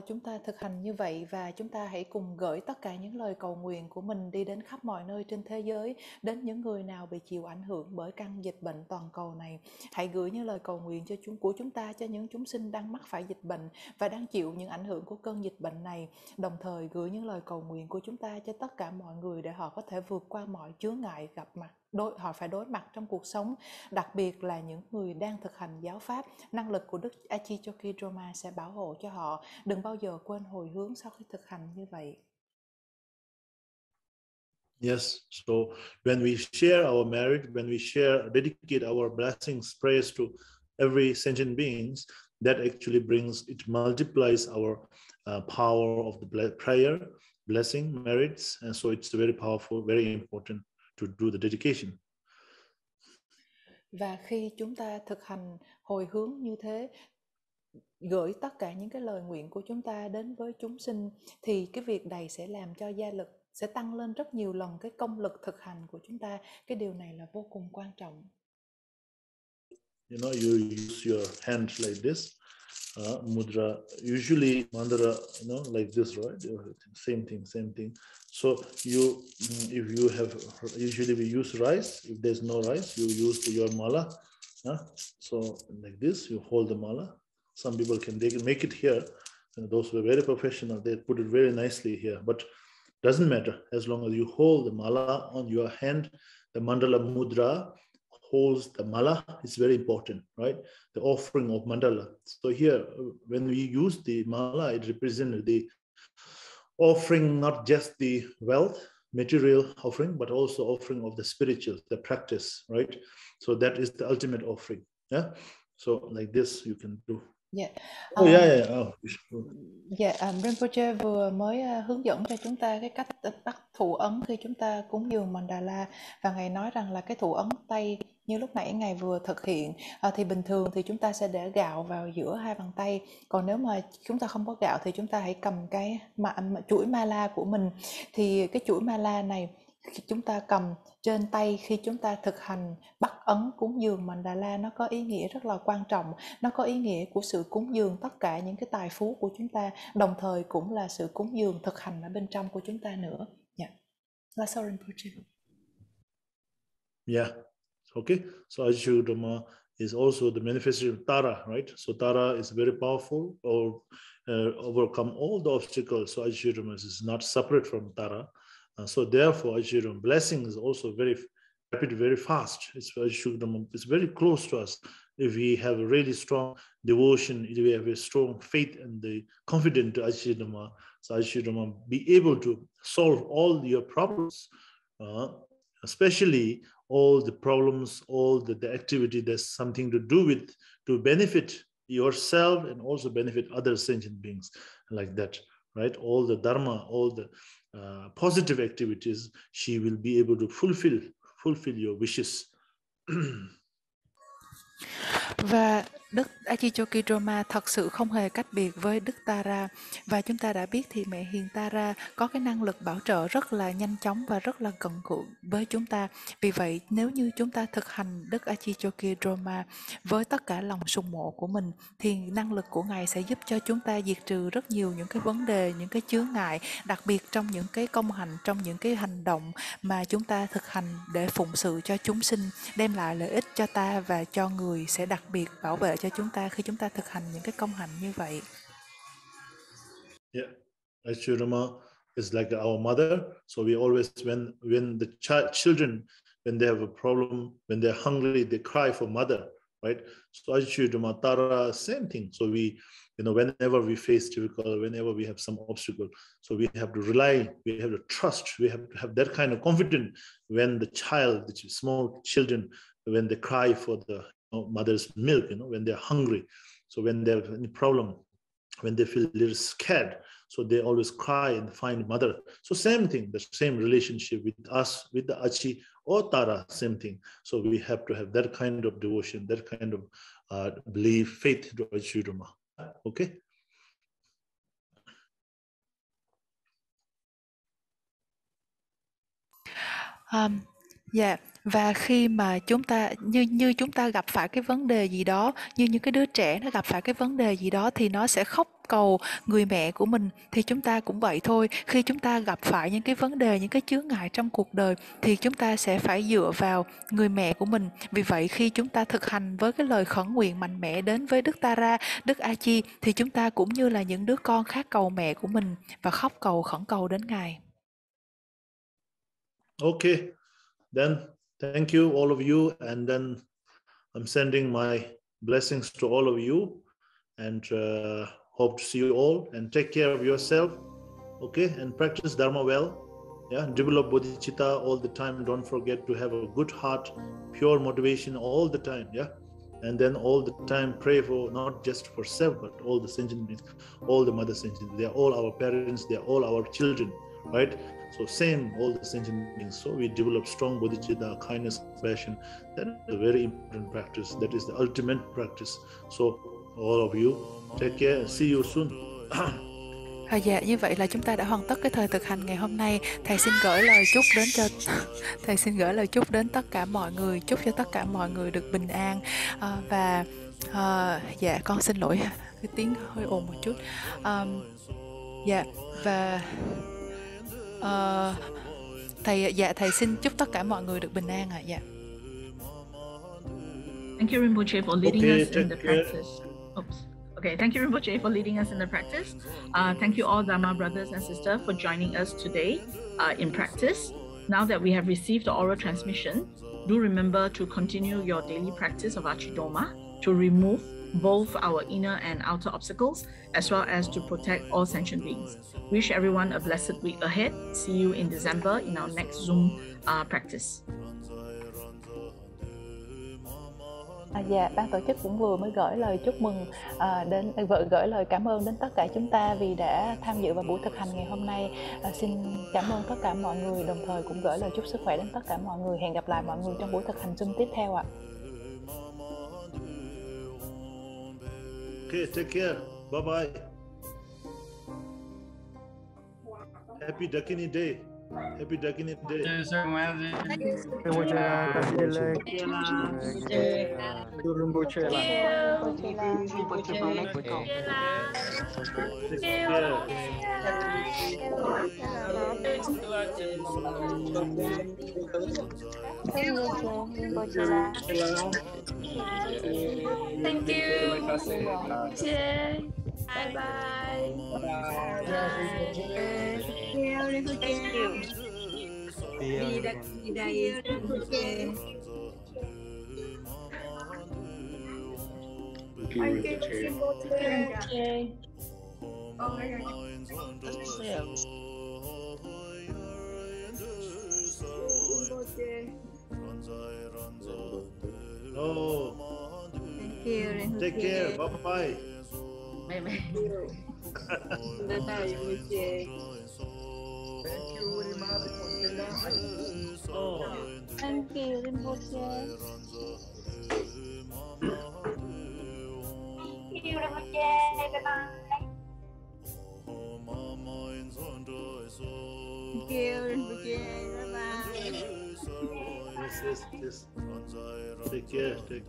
Chúng ta thực hành như vậy và chúng ta hãy cùng gửi tất cả những lời cầu nguyện của mình đi đến khắp mọi nơi trên thế giới, đến những người nào bị chịu ảnh hưởng bởi căn dịch bệnh toàn cầu này. Hãy gửi những lời cầu nguyện của chúng ta cho những chúng sinh đang mắc phải dịch bệnh và đang chịu những ảnh hưởng của cơn dịch bệnh này. Đồng thời gửi những lời cầu nguyện của chúng ta cho tất cả mọi người để họ có thể vượt qua mọi chướng ngại gặp mặt họ phải đối mặt trong cuộc sống, đặc biệt là những người đang thực hành giáo pháp. Năng lực của Đức Achi Chokyi Drolma sẽ bảo hộ cho họ. Đừng bao giờ quên hồi hướng sau khi thực hành như vậy. Yes, so when we share our merit, when we dedicate our blessings, prayers to every sentient beings, that actually it multiplies our power of the prayer, blessing, merits, and so it's very powerful, very important to do the dedication. Và khi chúng ta thực hành hồi hướng như thế, gửi tất cả những cái lời nguyện của chúng ta đến với chúng sinh, thì cái việc này sẽ làm cho gia lực sẽ tăng lên rất nhiều lần cái công lực thực hành của chúng ta. Cái điều này là vô cùng quan trọng. You know, you use your hand like this, mudra, usually mandala, like this, right? Same thing. So if you have, usually we use rice. If there's no rice, you use your mala. So like this, you hold the mala. Some people they can make it here. And those who are very professional, they put it very nicely here. But doesn't matter, as long as you hold the mala on your hand, the mandala mudra holds the mala. It's very important, right? The offering of mandala. So here, when we use the mala, it represents the offering, not just the wealth, material offering, but also offering of the spiritual, the practice, right? So that is the ultimate offering. Yeah. So like this, you can do. Yeah. Rinpoche vừa mới hướng dẫn cho chúng ta cái cách bắt thủ ấn khi chúng ta cúng dường mandala, và Ngài nói rằng là cái thủ ấn tay như lúc nãy Ngài vừa thực hiện thì bình thường thì chúng ta sẽ để gạo vào giữa hai bàn tay, còn nếu mà chúng ta không có gạo thì chúng ta hãy cầm cái chuỗi mala của mình. Thì cái chuỗi mala này chúng ta cầm trên tay khi chúng ta thực hành bắt ấn cúng dường mandala, nó có ý nghĩa rất là quan trọng. Nó có ý nghĩa của sự cúng dường tất cả những cái tài phú của chúng ta, đồng thời cũng là sự cúng dường thực hành ở bên trong của chúng ta nữa. Là Rinpoche. Yeah. Okay. So Achi Chokyi Drolma is also the manifestation of Tara, right? So Tara is very powerful, or overcome all the obstacles. So Achi Chokyi Drolma is not separate from Tara. So therefore, Achi Chokyi Drolma blessing is also very rapid, very fast. It's very close to us. If we have a really strong devotion, if we have a strong faith and the confidence to Achi Chokyi Drolma, so Achi Chokyi Drolma be able to solve all your problems, especially all the problems, all the activity that's something to do with, to benefit yourself and also benefit other sentient beings, like that, right? All the Dharma, all the positive activities, she will be able to fulfill your wishes. Và Đức Achi Chokyi Drolma thật sự không hề cách biệt với Đức Tara. Và chúng ta đã biết thì mẹ hiền Tara có cái năng lực bảo trợ rất là nhanh chóng và rất là cận cự với chúng ta. Vì vậy nếu như chúng ta thực hành Đức Achi Chokyi Drolma với tất cả lòng sùng mộ của mình, thì năng lực của Ngài sẽ giúp cho chúng ta diệt trừ rất nhiều những cái vấn đề, những cái chướng ngại, đặc biệt trong những cái công hành, trong những cái hành động mà chúng ta thực hành để phụng sự cho chúng sinh, đem lại lợi ích cho ta và cho người, sẽ đặc biệt bảo vệ cho chúng ta khi chúng ta thực hành những cái công hạnh như vậy. Yeah, Achi Chokyi Drolma is like our mother. So we always, when the children, when they have a problem, when they're hungry, they cry for mother, right? So Achi Chokyi Drolma, Tara, same thing. So we, whenever we face difficult, whenever we have some obstacle, so we have to rely, we have to trust, we have to have that kind of confidence when the child, the small children, when they cry for the mother's milk, when they're hungry. So when they have any problem, when they feel a little scared, so they always cry and find mother. So same thing, the same relationship with us, with the Achi or Tara, same thing. So we have to have that kind of devotion, that kind of belief, faith to Achi Chokyi Drolma. Okay. Dạ, và khi mà chúng ta như chúng ta gặp phải cái vấn đề gì đó, như những cái đứa trẻ nó gặp phải cái vấn đề gì đó thì nó sẽ khóc cầu người mẹ của mình, thì chúng ta cũng vậy thôi. Khi chúng ta gặp phải những cái vấn đề, những cái chướng ngại trong cuộc đời thì chúng ta sẽ phải dựa vào người mẹ của mình. Vì vậy khi chúng ta thực hành với cái lời khẩn nguyện mạnh mẽ đến với Đức Tara, Đức Achi, thì chúng ta cũng như là những đứa con khác cầu mẹ của mình và khóc cầu, khẩn cầu đến Ngài. Okay. Then thank you, all of you, and then I'm sending my blessings to all of you, and hope to see you all, and take care of yourself, okay, and practice Dharma well, yeah, develop bodhicitta all the time. Don't forget to have a good heart, pure motivation all the time, yeah, and then all the time pray for, not just for self, but all the sentient beings, all the mother sentient, they are all our parents, they are all our children, right? So same, all the sentient beings. So we develop strong bodhicitta, kindness, compassion. That is a very important practice. That is the ultimate practice. So all of you, take care and see you soon. Dạ, như vậy là chúng ta đã hoàn tất cái thời thực hành ngày hôm nay. Thầy xin gửi lời chúc đến cho thầy xin gửi lời chúc đến tất cả mọi người, chúc cho tất cả mọi người được bình an. Dạ, con xin lỗi cái tiếng hơi ồn một chút. Dạ, và thầy xin chúc tất cả mọi người được bình an ạ. Dạ. Thank you, Rinpoche, for leading us in the practice. Oops. Okay, thank you, Rinpoche, for leading us in the practice. Thank you all Dharma brothers and sisters for joining us today in practice. Now that we have received the oral transmission, do remember to continue your daily practice of Achi Drolma to remove both our inner and outer obstacles, as well as to protect all sentient beings. Wish everyone a blessed week ahead. See you in December in our next Zoom practice. Dạ, ban tổ chức cũng vừa mới gửi lời chúc mừng gửi lời cảm ơn đến tất cả chúng ta vì đã tham dự vào buổi thực hành ngày hôm nay. Xin cảm ơn tất cả mọi người, đồng thời cũng gửi lời chúc sức khỏe đến tất cả mọi người. Hẹn gặp lại mọi người trong buổi thực hành Zoom tiếp theo ạ. Okay, take care. Bye bye. Happy Dakini Day. Happy Dakini Day. Rinpoche. Take care. Thank you. Bye bye. Thank you. Oh, take care. Bye bye. Thank you, Rinpoche. Thank you, Rinpoche. Bye-bye. Thank you, Rinpoche. Bye-bye. Yes. Take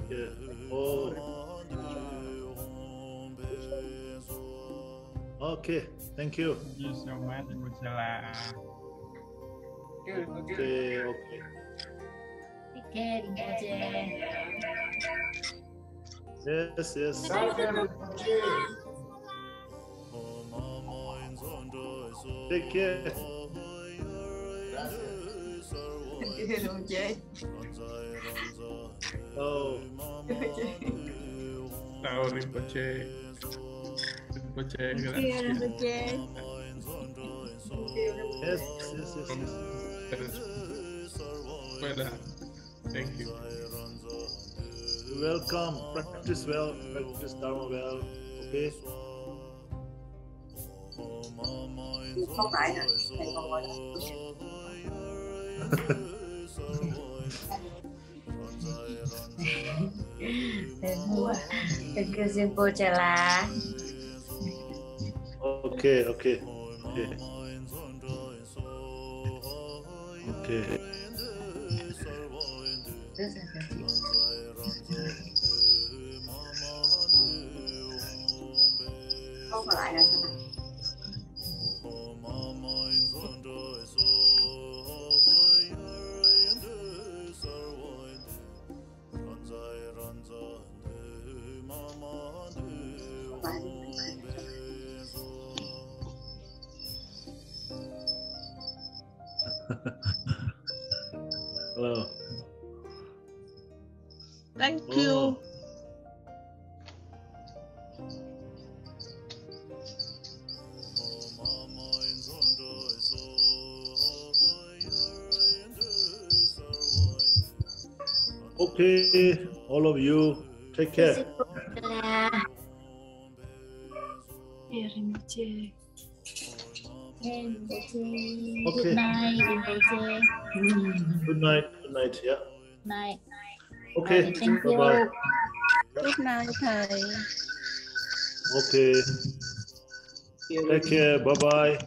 care. Oh. Okay, thank you. Thank you so much, Rinpoche. Okay. Take care, Rinpoche. Yes. Take care. Oh. Ciao, Rinpoche. Gracias. Yes. Well, thank you. You're welcome. Practice well. Practice Dharma well. Okay. Không phải hả? Thầy còn ngồi đó. Thank you, Rinpoche là. Okay. Không còn lại là sao nào? Hello. Thank you. Okay, all of you, take care. Okay. Good night, Rinpoche. Good night. Yeah. Night. Okay. Thank you. Bye. Good night, thầy. Okay. Take care. Bye bye.